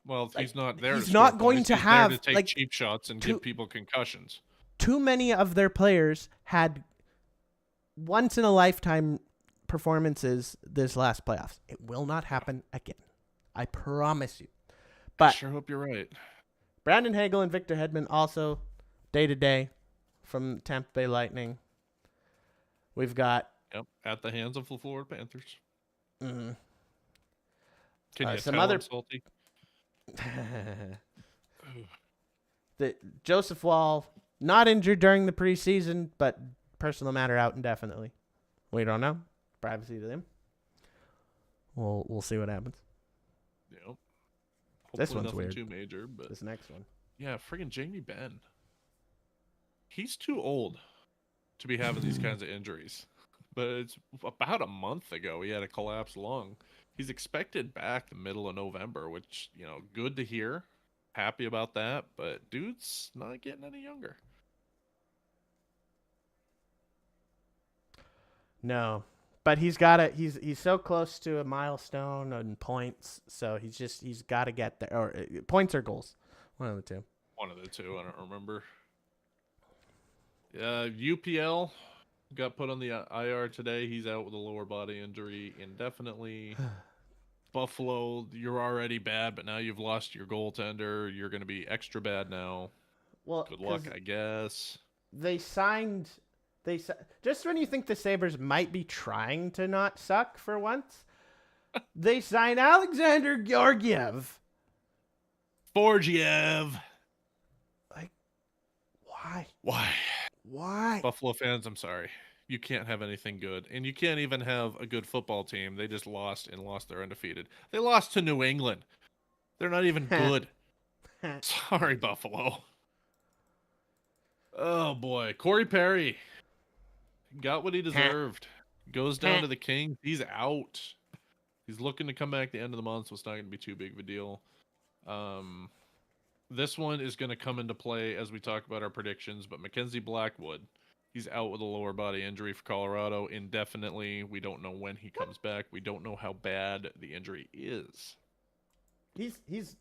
Well, he's not there. He's not going to have to take cheap shots and give people concussions. Too many of their players had once in a lifetime performances this last playoffs. It will not happen again. I promise you. But I sure hope you're right. Brandon Hagel and Victor Hedman also day to day from Tampa Bay Lightning. We've got at the hands of the Florida Panthers. Mm-hmm. Can you some tell other I'm salty? The Joseph Wall not injured during the preseason, but personal matter out indefinitely. We don't know. Privacy to them. We'll see what happens. Yep. This Hopefully one's nothing weird. too major, but This next one. yeah, friggin' Jamie Benn. He's too old to be having these kinds of injuries. But it's about a month ago he had a collapsed lung. He's expected back the middle of November, which, good to hear. Happy about that, but dude's not getting any younger. No. But he's so close to a milestone in points, so he's got to get there. Or points or goals. One of the two. One of the two, I don't remember. UPL got put on the IR today. He's out with a lower body injury indefinitely. Buffalo, you're already bad, but now you've lost your goaltender. You're going to be extra bad now. Well, good luck, I guess. Just when you think the Sabres might be trying to not suck for once, they signed Alexander Georgiev. Borgiev. Like, why? Why? Buffalo fans, I'm sorry. You can't have anything good. And you can't even have a good football team. They just lost their undefeated. They lost to New England. They're not even good. Sorry, Buffalo. Oh, boy. Corey Perry got what he deserved. Goes down to the Kings. He's out. He's looking to come back at the end of the month, so it's not going to be too big of a deal. This one is going to come into play as we talk about our predictions, but Mackenzie Blackwood, he's out with a lower body injury for Colorado indefinitely. We don't know when he comes back. We don't know how bad the injury is. He's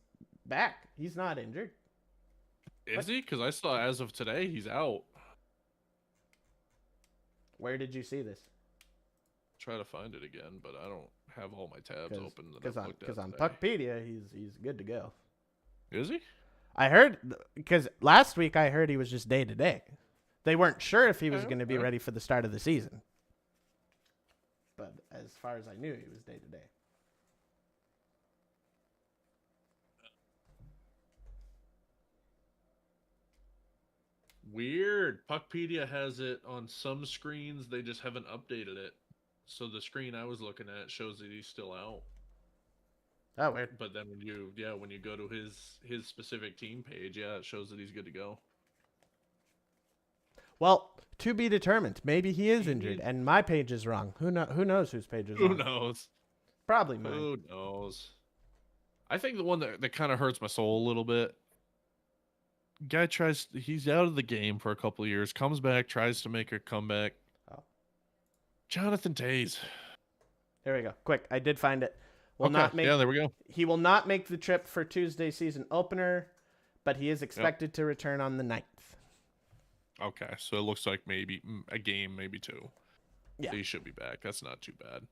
back. He's not injured. Is he? Because I saw as of today, he's out. Where did you see this? Try to find it again, but I don't have all my tabs open. Because on Puckpedia, he's good to go. Is he? I heard, because last week I heard he was just day to day. They weren't sure if he was going to be ready for the start of the season. But as far as I knew, he was day to day. Weird. Puckpedia has it on some screens. They just haven't updated it. So the screen I was looking at shows that he's still out. Oh, weird. But then when you go to his specific team page, it shows that he's good to go. Well, to be determined. Maybe he is injured, and my page is wrong. Who knows whose page is wrong? Who knows? Probably mine. Who knows? I think the one that kind of hurts my soul a little bit. Guy he's out of the game for a couple of years, comes back, tries to make a comeback. Oh. Jonathan Toews. There we go. Quick, I did find it. There we go. He will not make the trip for Tuesday's season opener, but he is expected to return on the 9th. Okay, so it looks like maybe a game, maybe two. Yeah. So he should be back. That's not too bad.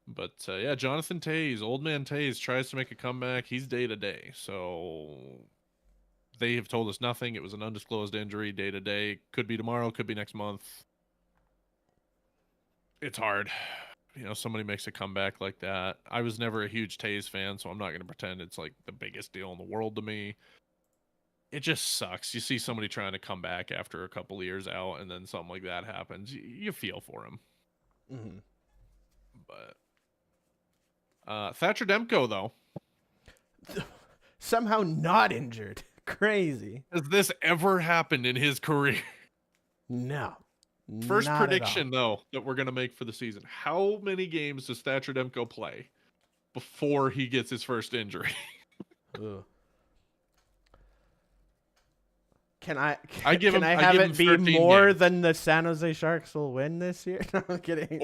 But, Jonathan Toews, old man Toews, tries to make a comeback. He's day to day. So they have told us nothing. It was an undisclosed injury, day to day. Could be tomorrow, could be next month. It's hard. Somebody makes a comeback like that. I was never a huge Toews fan, so I'm not going to pretend it's like the biggest deal in the world to me. It just sucks. You see somebody trying to come back after a couple of years out, and then something like that happens. You feel for him. Mm-hmm. But Thatcher Demko, though. Somehow not injured. Crazy. Has this ever happened in his career? No. First prediction, though, that we're going to make for the season. How many games does Thatcher Demko play before he gets his first injury? Can I give have it be more games. Than the San Jose Sharks will win this year? No, I'm kidding.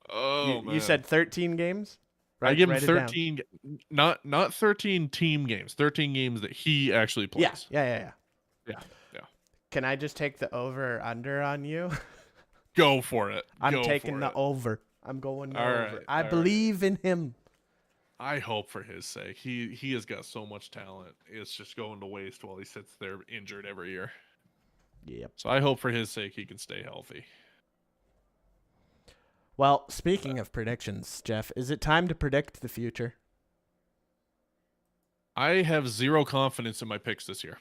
Oh, you said 13 games? Right? I give him 13, not 13 team games, 13 games that he actually plays. Yeah. Yeah. Can I just take the over or under on you? Go for it. I'm taking the over. I'm going over. Right, I believe in him. I hope for his sake. He has got so much talent. It's just going to waste while he sits there injured every year. Yep. So I hope for his sake he can stay healthy. Well, speaking of predictions, Jeff, is it time to predict the future? I have zero confidence in my picks this year.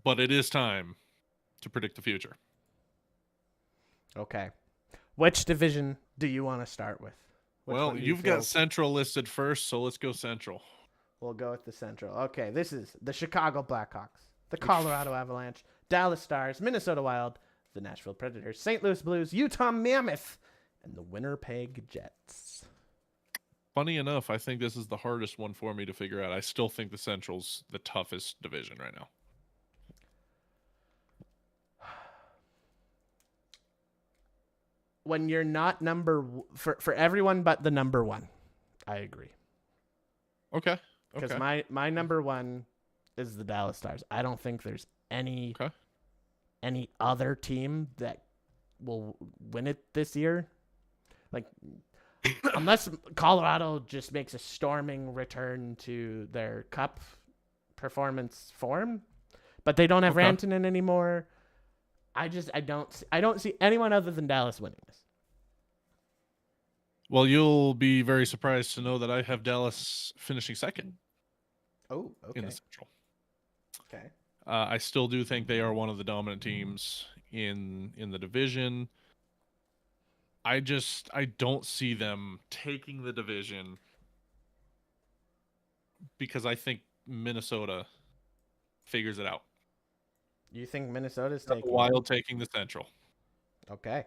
But it is time to predict the future. Okay. Which division do you want to start with? Well, you've got Central listed first, so let's go Central. We'll go with the Central. Okay, this is the Chicago Blackhawks, the Colorado Avalanche, Dallas Stars, Minnesota Wild, the Nashville Predators, St. Louis Blues, Utah Mammoth, and the Winnipeg Jets. Funny enough, I think this is the hardest one for me to figure out. I still think the Central's the toughest division right now. When you're not for everyone but the number one, I agree. Okay. Because my number one is the Dallas Stars. I don't think there's any other team that will win it this year. Like, unless Colorado just makes a storming return to their cup performance form, but they don't have Rantanen anymore. I don't see anyone other than Dallas winning this. Well, you'll be very surprised to know that I have Dallas finishing second. Oh, okay. In the Central. Okay. I still do think they are one of the dominant teams in the division. I don't see them taking the division because I think Minnesota figures it out. You think Minnesota's The taking? Wild taking the Central. Okay.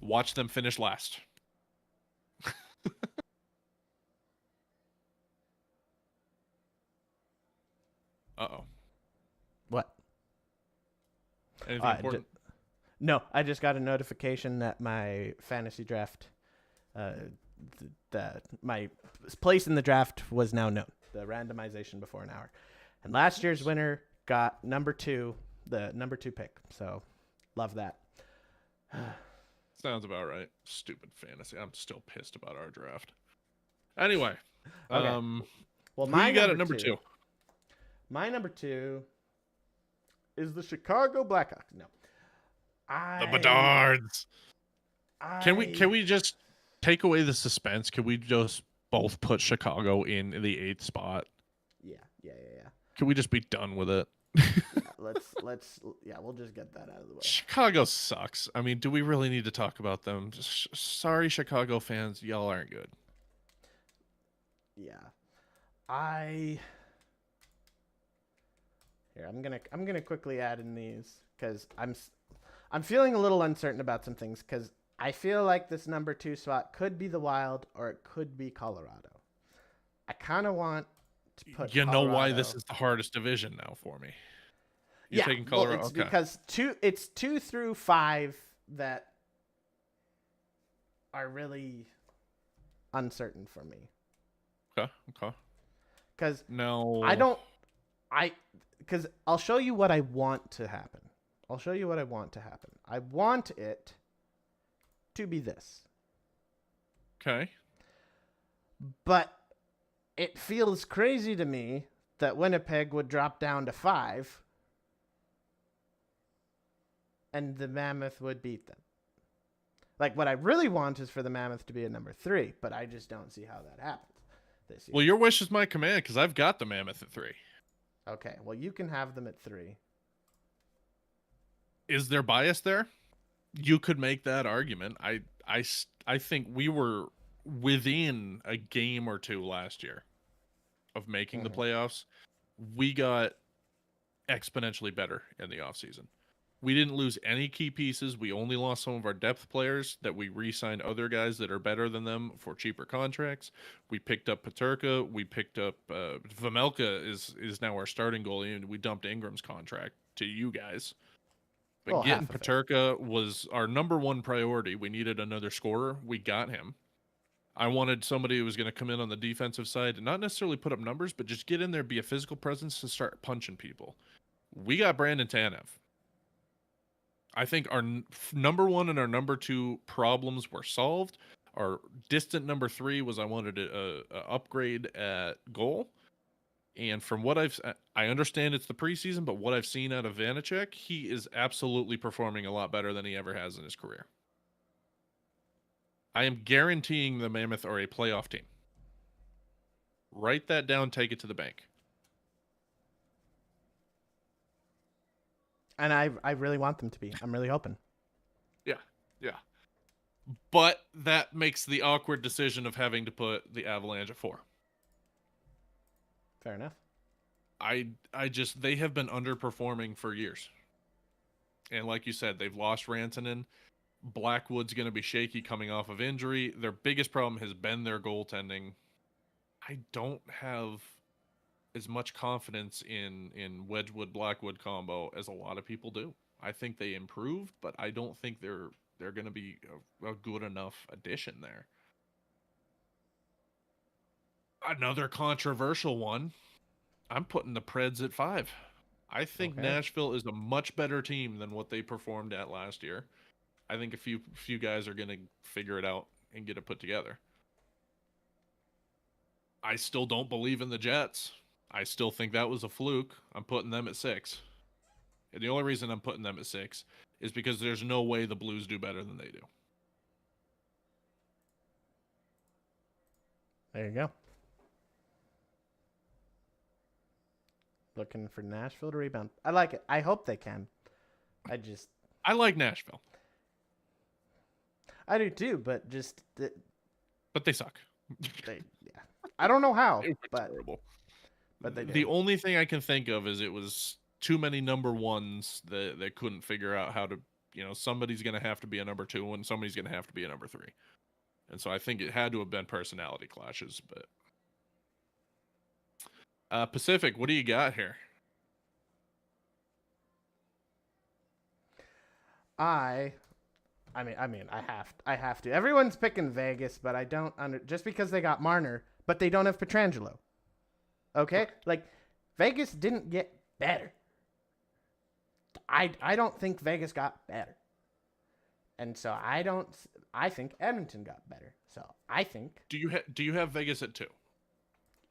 Watch them finish last. Uh-oh. What? Anything important? No, I just got a notification that my fantasy draft, my place in the draft was now known. The randomization before an hour, and last year's winner got number 2, the number 2 pick. So, love that. Sounds about right. Stupid fantasy. I'm still pissed about our draft. Anyway, Okay. Well, who my you got at number 2? My number 2 is the Chicago Blackhawks. No, The Bedards. Can we just take away the suspense? Can we just both put Chicago in the 8th spot? Yeah. Can we just be done with it? Yeah, we'll just get that out of the way. Chicago sucks. I mean, do we really need to talk about them? Sorry, Chicago fans, y'all aren't good. Yeah, I'm gonna quickly add in these because I'm feeling a little uncertain about some things because I feel like this number 2 spot could be the Wild or it could be Colorado. I kind of want to put. You know why Colorado. this is the hardest division now for me? You're taking Colorado? Well, it's okay. because it's 2 through 5 that are really uncertain for me. Okay. Because no, because I'll show you what I want to happen. I want it to be this. Okay. But it feels crazy to me that Winnipeg would drop down to 5 and the Mammoth would beat them. Like, what I really want is for the Mammoth to be a number 3, but I just don't see how that happens this year. Well, your wish is my command because I've got the Mammoth at 3. Okay, well, you can have them at 3. Is there bias there? You could make that argument. I think we were within a game or 2 last year of making the playoffs. We got exponentially better in the offseason. We didn't lose any key pieces. We only lost some of our depth players that we re-signed other guys that are better than them for cheaper contracts. We picked up Peterka. We picked up Vamelka is now our starting goalie, and we dumped Ingram's contract to you guys. But Well, getting half of it. Peterka was our number 1 priority. We needed another scorer. We got him. I wanted somebody who was going to come in on the defensive side and not necessarily put up numbers, but just get in there, be a physical presence, and start punching people. We got Brandon Tanev. I think our number 1 and our number 2 problems were solved. Our distant number 3 was I wanted a upgrade at goal. And from what I understand it's the preseason, but what I've seen out of Vanacek, he is absolutely performing a lot better than he ever has in his career. I am guaranteeing the Mammoth are a playoff team. Write that down, take it to the bank. And I really want them to be. I'm really hoping. Yeah. But that makes the awkward decision of having to put the Avalanche at 4. Fair enough. They have been underperforming for years. And like you said, they've lost Rantanen. Blackwood's going to be shaky coming off of injury. Their biggest problem has been their goaltending. I don't have as much confidence in Wedgwood-Blackwood combo as a lot of people do. I think they improved, but I don't think they're going to be a good enough addition there. Another controversial one. I'm putting the Preds at 5. I think Nashville is a much better team than what they performed at last year. I think a few guys are going to figure it out and get it put together. I still don't believe in the Jets. I still think that was a fluke. I'm putting them at 6. And the only reason I'm putting them at 6 is because there's no way the Blues do better than they do. There you go. Looking for Nashville to rebound. I like it. I hope they can. I like Nashville. I do too, but But they suck. Yeah. I don't know how, It was but terrible. But they did. The only thing I can think of is it was too many number ones that they couldn't figure out how to. Somebody's going to have to be a number 2 and somebody's going to have to be a number 3. And so I think it had to have been personality clashes. But Pacific, what do you got here? I have to. Everyone's picking Vegas, but I don't just because they got Marner, but they don't have Pietrangelo. Okay? Like Vegas didn't get better. I don't think Vegas got better. And so I think Edmonton got better. So I think Do you have Vegas at 2?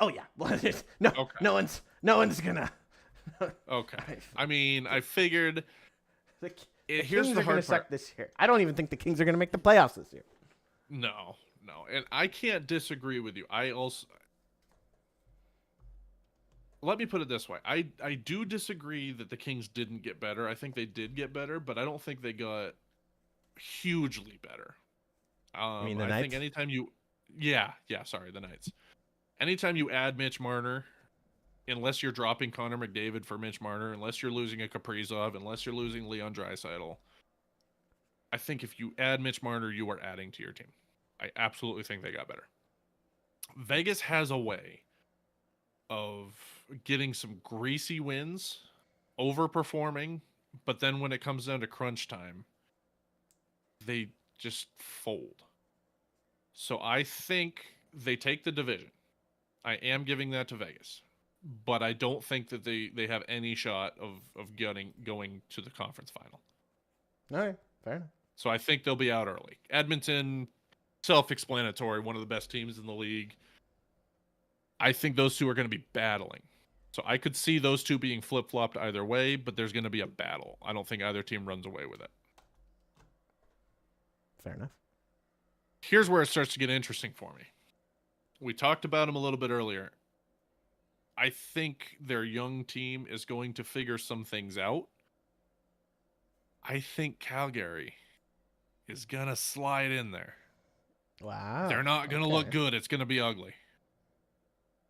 Oh yeah. Well, no. Okay. No one's gonna Okay. I mean, I figured the here's Kings the are gonna hard suck part. this year. I don't even think the Kings are gonna make the playoffs this year. No. And I can't disagree with you. Let me put it this way. I do disagree that the Kings didn't get better. I think they did get better, but I don't think they got hugely better. You mean the I Knights? think anytime you sorry, the Knights. Anytime you add Mitch Marner, unless you're dropping Connor McDavid for Mitch Marner, unless you're losing a Kaprizov, unless you're losing Leon Draisaitl, I think if you add Mitch Marner, you are adding to your team. I absolutely think they got better. Vegas has a way of getting some greasy wins, overperforming, but then when it comes down to crunch time, they just fold. So I think they take the division. I am giving that to Vegas. But I don't think that they have any shot of going to the conference final. All right, fair enough. So I think they'll be out early. Edmonton, self-explanatory, one of the best teams in the league. I think those two are going to be battling. So I could see those two being flip-flopped either way, but there's going to be a battle. I don't think either team runs away with it. Fair enough. Here's where it starts to get interesting for me. We talked about them a little bit earlier. I think their young team is going to figure some things out. I think Calgary is going to slide in there. Wow. They're not going to look good. It's going to be ugly.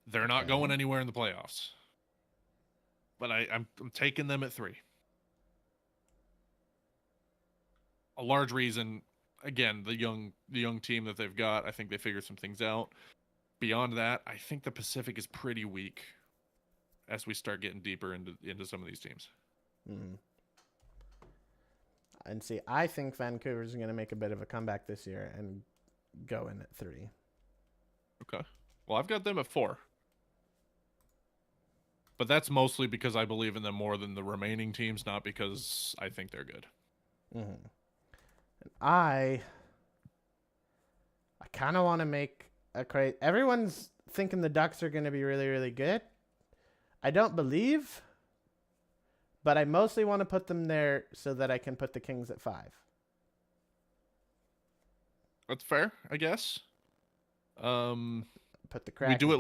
They're not going anywhere in the playoffs. But I'm taking them at 3. A large reason, again, the young team that they've got, I think they figured some things out. Beyond that, I think the Pacific is pretty weak as we start getting deeper into some of these teams. Mm-hmm. And see, I think Vancouver's going to make a bit of a comeback this year and go in at 3. Okay. Well, I've got them at 4. But that's mostly because I believe in them more than the remaining teams, not because I think they're good. Mm-hmm. And I kind of want to make a crazy. Everyone's thinking the Ducks are going to be really, really good. I don't believe, but I mostly want to put them there so that I can put the Kings at 5. That's fair, I guess. Put the Kraken. We do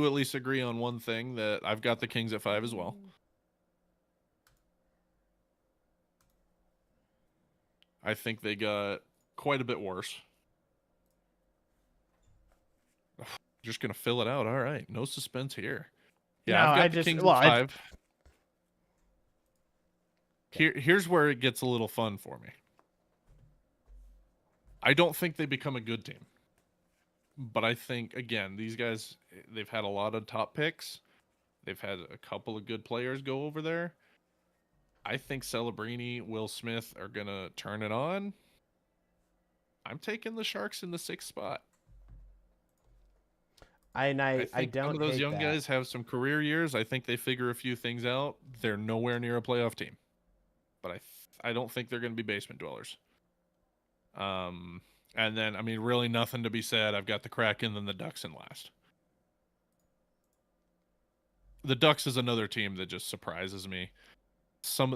at least agree on one thing, that I've got the Kings at 5 as well. I think they got quite a bit worse. Just gonna fill it out. All right, no suspense here. Yeah, No, I've got the Kings at 5. Here's where it gets a little fun for me. I don't think they become a good team. But I think, again, these guys, they've had a lot of top picks. They've had a couple of good players go over there. I think Celebrini, Will Smith are going to turn it on. I'm taking the Sharks in the 6th spot. I think don't some of those hate young that. guys have some career years. I think they figure a few things out. They're nowhere near a playoff team. But I don't think they're going to be basement dwellers. And then, I mean, really nothing to be said. I've got the Kraken and the Ducks in last. The Ducks is another team that just surprises me.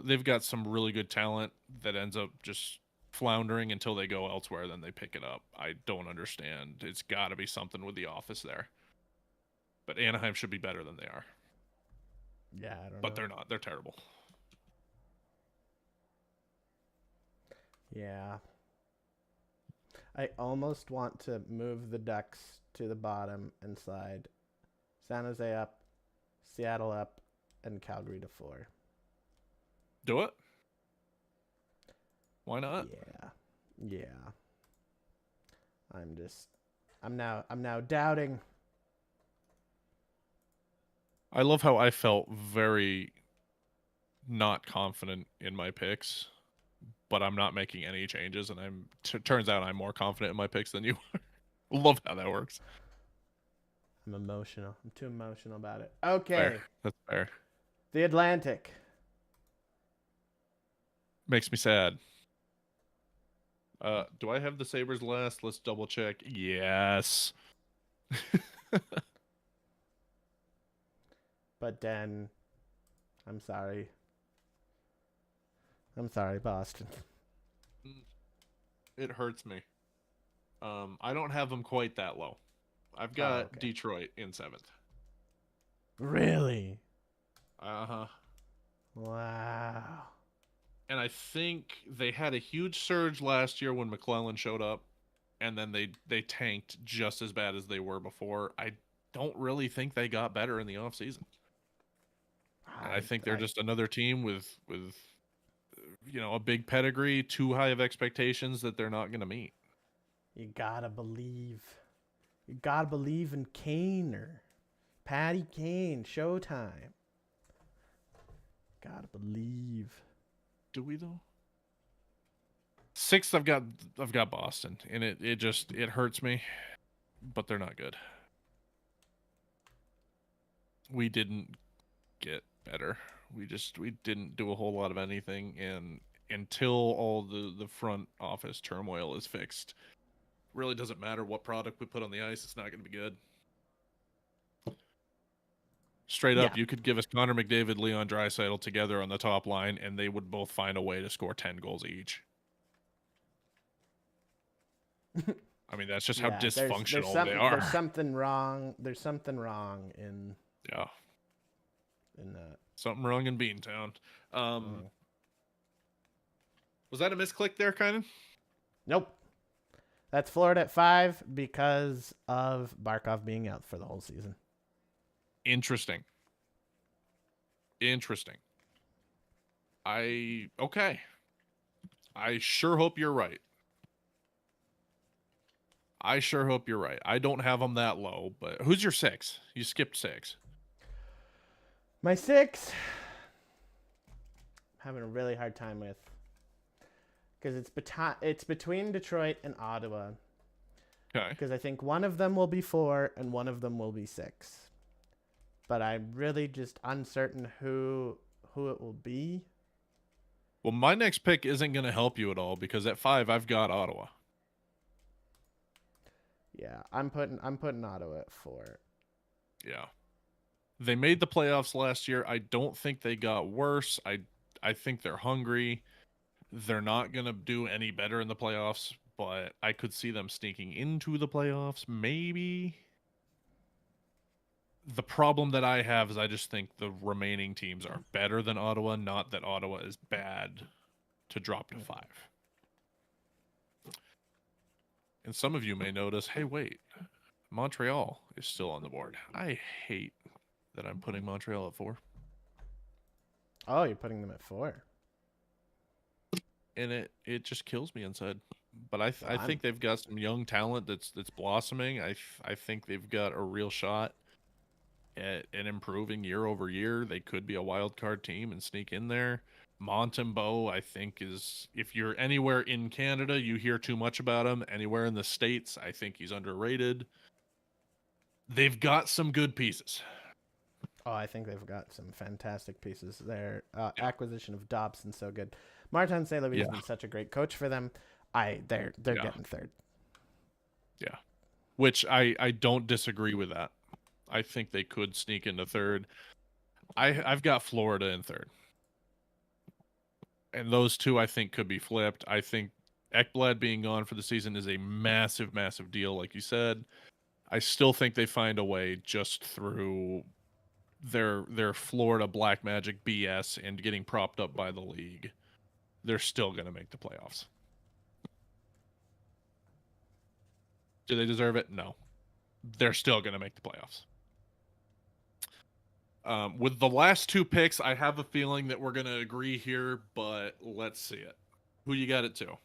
They've got some really good talent that ends up just floundering until they go elsewhere, then they pick it up. I don't understand. It's got to be something with the office there. But Anaheim should be better than they are. Yeah, I don't know. But they're not. They're terrible. Yeah. I almost want to move the Ducks to the bottom and slide San Jose up, Seattle up, and Calgary to 4. Do it. Why not? Yeah. I'm now doubting. I love how I felt very not confident in my picks, but I'm not making any changes, and turns out I'm more confident in my picks than you are. Love how that works. I'm emotional. I'm too emotional about it. Okay. Fair. That's fair. The Atlantic. Makes me sad. Do I have the Sabres last? Let's double check. Yes. But then, I'm sorry. Boston. It hurts me. I don't have them quite that low. I've got okay. Detroit in 7th. Really? Uh-huh. Wow. And I think they had a huge surge last year when McClellan showed up, and then they tanked just as bad as they were before. I don't really think they got better in the offseason. And I think they're just another team with a big pedigree, too high of expectations that they're not going to meet. You gotta believe. You gotta believe in Kane or Patty Kane. Showtime. Gotta believe. Do we though? 6th, I've got Boston, and it hurts me, but they're not good. We didn't get better. We didn't do a whole lot of anything, and until all the front office turmoil is fixed, really doesn't matter what product we put on the ice. It's not going to be good. Straight up, you could give us Connor McDavid, Leon Draisaitl together on the top line, and they would both find a way to score 10 goals each. I mean, that's just how dysfunctional they are. There's something wrong. There's something wrong in that. Something wrong in Beantown. Was that a misclick there, Kynan? Nope. That's Florida at 5 because of Barkov being out for the whole season. Interesting. Okay. I sure hope you're right. I don't have them that low, but who's your 6? You skipped 6. My 6, I'm having a really hard time with, because it's between Detroit and Ottawa. Okay. Because I think one of them will be 4 and one of them will be 6. But I'm really just uncertain who it will be. Well, my next pick isn't going to help you at all because at 5 I've got Ottawa. Yeah, I'm putting Ottawa at 4. Yeah. They made the playoffs last year. I don't think they got worse. I think they're hungry. They're not going to do any better in the playoffs, but I could see them sneaking into the playoffs, maybe. The problem that I have is I just think the remaining teams are better than Ottawa, not that Ottawa is bad to drop to 5. And some of you may notice, hey, wait, Montreal is still on the board. I hate that I'm putting Montreal at 4. Oh, you're putting them at 4. And it just kills me inside. But I think they've got some young talent that's blossoming. I think they've got a real shot at improving year over year. They could be a wild card team and sneak in there. Montembeault, I think, is, if you're anywhere in Canada, you hear too much about him. Anywhere in the States, I think he's underrated. They've got some good pieces. Oh, I think they've got some fantastic pieces. Their acquisition of Dobson so good. Martin St. Louis has been such a great coach for them. They're getting 3rd. Yeah, which I don't disagree with that. I think they could sneak into 3rd. I've got Florida in 3rd. And those two, I think, could be flipped. I think Ekblad being gone for the season is a massive, massive deal, like you said. I still think they find a way just through their Florida Black Magic BS and getting propped up by the league. They're still going to make the playoffs. Do they deserve it? No. They're still going to make the playoffs. With the last two picks, I have a feeling that we're gonna agree here, but let's see it. Who you got it to?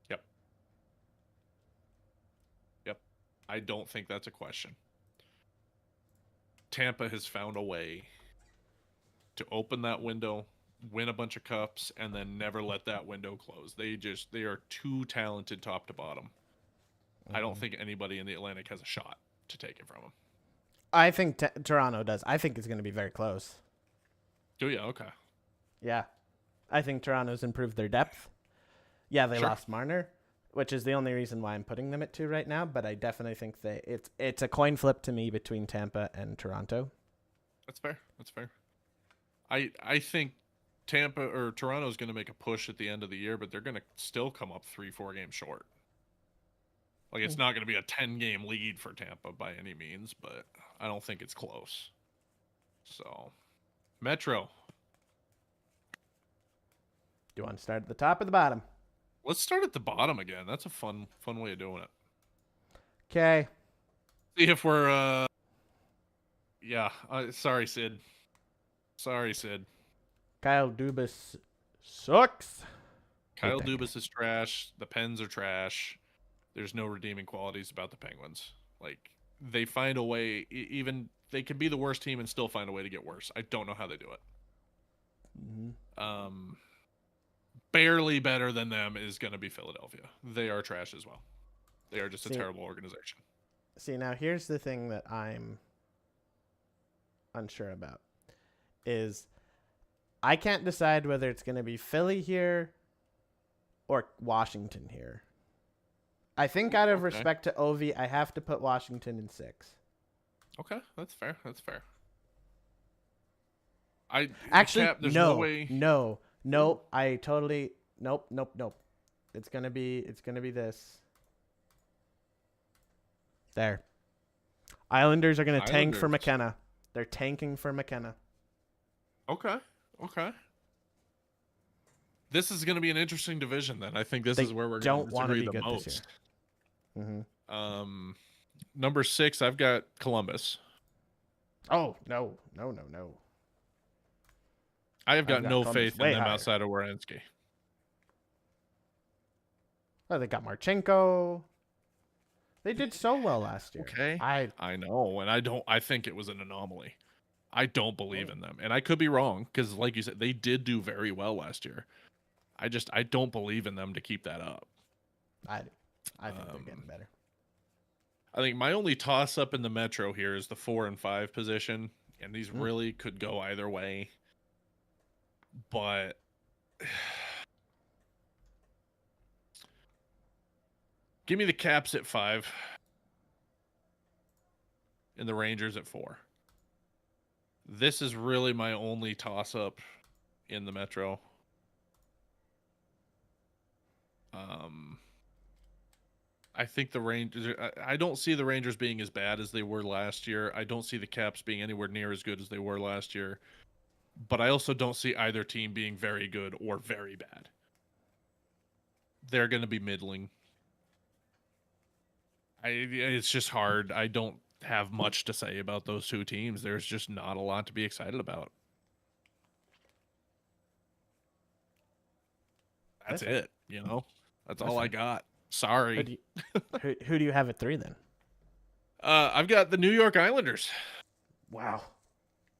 Yep. Yep. I don't think that's a question. Tampa has found a way to open that window, win a bunch of cups, and then never let that window close. They are too talented top to bottom. I don't think anybody in the Atlantic has a shot to take it from them. I think Toronto does. I think it's going to be very close. Do you? Okay. Yeah. I think Toronto's improved their depth. Yeah, they Sure. lost Marner, which is the only reason why I'm putting them at 2 right now, but I definitely think it's a coin flip to me between Tampa and Toronto. That's fair. That's fair. I think Tampa or Toronto is going to make a push at the end of the year, but they're going to still come up 3-4 games short. Like, it's not going to be a 10-game lead for Tampa by any means, but I don't think it's close. So, Metro. Do you want to start at the top or the bottom? Let's start at the bottom again. That's a fun way of doing it. Okay. See if we're yeah, sorry Sid. Sorry Sid. Kyle Dubas sucks. Kyle pick. Dubas is trash. The Pens are trash. There's no redeeming qualities about the Penguins. Like, they find a way, even they could be the worst team and still find a way to get worse. I don't know how they do it. Mm-hmm. Barely better than them is going to be Philadelphia. They are trash as well. They are just a terrible organization. See, now here's the thing that I'm unsure about is I can't decide whether it's going to be Philly here or Washington here. I think out of respect to Ovi, I have to put Washington in 6. Okay, that's fair. That's fair. Actually, Cap, there's no, no way. no. I totally nope. It's gonna be this. There. Islanders are gonna tank for McKenna. They're tanking for McKenna. Okay. This is going to be an interesting division then. I think this is where we're going to disagree the most. Mm-hmm. Number 6, I've got Columbus. Oh, no. I have got no faith in them outside of Werenski. Oh, they got Marchenko. They did so well last year. Okay. I know, and I think it was an anomaly. I don't believe in them. And I could be wrong, because like you said, they did do very well last year. I don't believe in them to keep that up. I think they're getting better. I think my only toss up in the Metro here is the 4 and 5 position, and these really could go either way. But give me the Caps at 5 and the Rangers at 4. This is really my only toss up in the Metro. I think the Rangers. I don't see the Rangers being as bad as they were last year. I don't see the Caps being anywhere near as good as they were last year. But I also don't see either team being very good or very bad. They're going to be middling. It's just hard. I don't have much to say about those two teams. There's just not a lot to be excited about. That's it. You know, that's all I got. Sorry. Who do you have at 3 then? I've got the New York Islanders. Wow.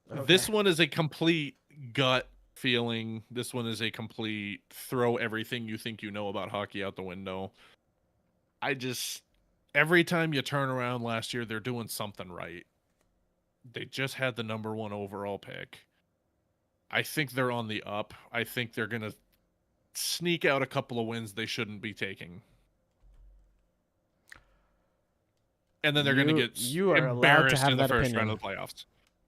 Okay. This one is a complete gut feeling. This one is a complete throw everything you think you know about hockey out the window. Every time you turn around last year, they're doing something right. They just had the number 1 overall pick. I think they're on the up. I think they're going to sneak out a couple of wins they shouldn't be taking. And then they're going to get embarrassed in the first round of the playoffs.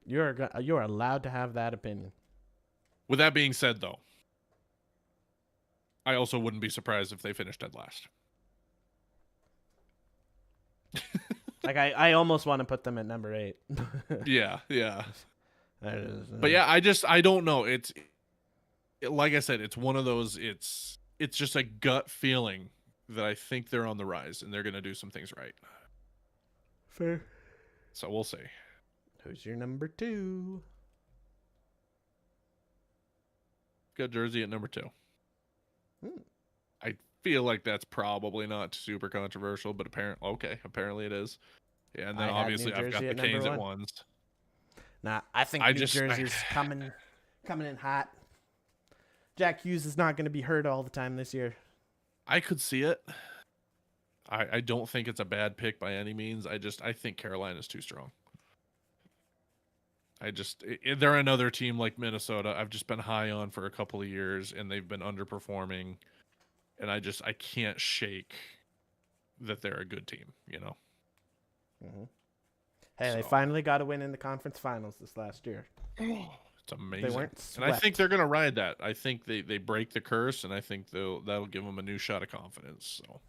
You are allowed to have that opinion. With that being said, though, I also wouldn't be surprised if they finished dead last. Like I almost want to put them at number 8. Yeah. But yeah, I don't know. Like I said, it's one of those. It's just a gut feeling that I think they're on the rise and they're going to do some things right. Fair. So we'll see. Who's your number 2? Got Jersey at number 2. Hmm. I feel like that's probably not super controversial, but apparently it is. Yeah, and then I had obviously New I've got Jersey the at number Canes at 1. ones. Nah, I think I New just- I- Jersey's coming in hot. Jack Hughes is not going to be hurt all the time this year. I could see it. I don't think it's a bad pick by any means. I think Carolina's too strong. They're another team like Minnesota. I've just been high on for a couple of years, and they've been underperforming. And I can't shake that they're a good team. Mm-hmm. Hey, they So- finally got a win in the conference finals this last year. It's amazing. They weren't and I think swept. they're gonna ride that. I think they break the curse, and I think that'll give them a new shot of confidence. So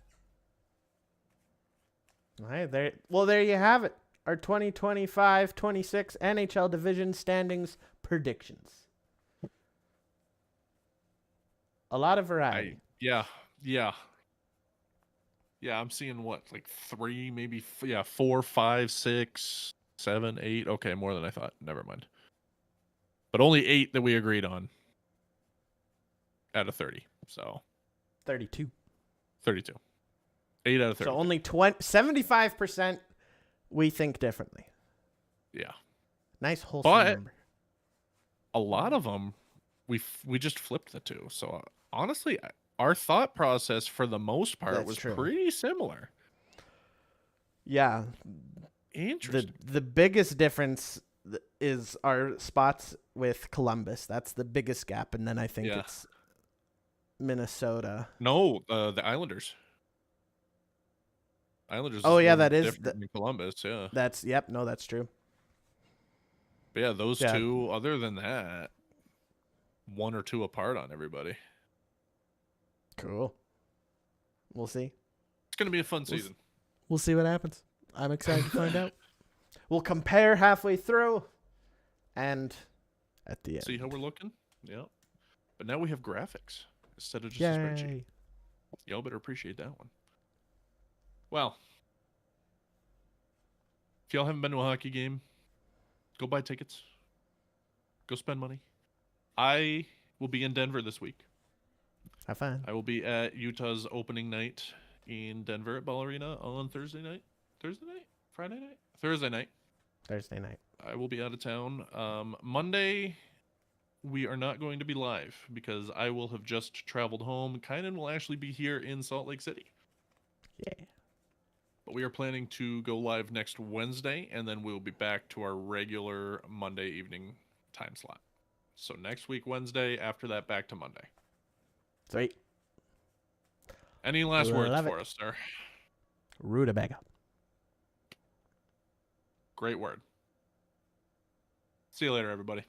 Hey, there you have it. Our 2025-26 NHL division standings predictions. A lot of variety. yeah. I'm seeing what, like 3, maybe 4, 5, 6, 7, 8. Okay, more than I thought. Never mind. But only 8 that we agreed on out of 30. So 32. 32. 8 out of 30. So only 75% we think differently. Yeah. Nice wholesome But- number. A lot of them we just flipped the two. So honestly, our thought process for the most part That's was true. pretty similar. Yeah. Interesting. The biggest difference is our spots with Columbus. That's the biggest gap, and then I think Yeah. it's Minnesota. No, the Islanders. Islanders. Oh, yeah, one that is different than Columbus. Yeah, That's that's true. but yeah, those Yeah. two. Other than that, 1 or 2 apart on everybody. Cool. We'll see. It's gonna be a fun We'll season. We'll see what happens. I'm excited to find out. We'll compare halfway through and at the end. See how we're looking. Yeah, but now we have graphics instead of just a spreadsheet. Yay. Y'all better appreciate that one. Well, if y'all haven't been to a hockey game, go buy tickets. Go spend money. I will be in Denver this week. Have fun. I will be at Utah's opening night in Denver at Ball Arena on Thursday night. Friday night? Thursday night. Thursday night. I will be out of town. Monday, we are not going to be live because I will have just traveled home. Kynan will actually be here in Salt Lake City. Yeah. But we are planning to go live next Wednesday, and then we'll be back to our regular Monday evening time slot. So next week, Wednesday, after that, back to Monday. Sweet. Any last words Love it. for us, sir? Rutabaga. Great word. See you later, everybody.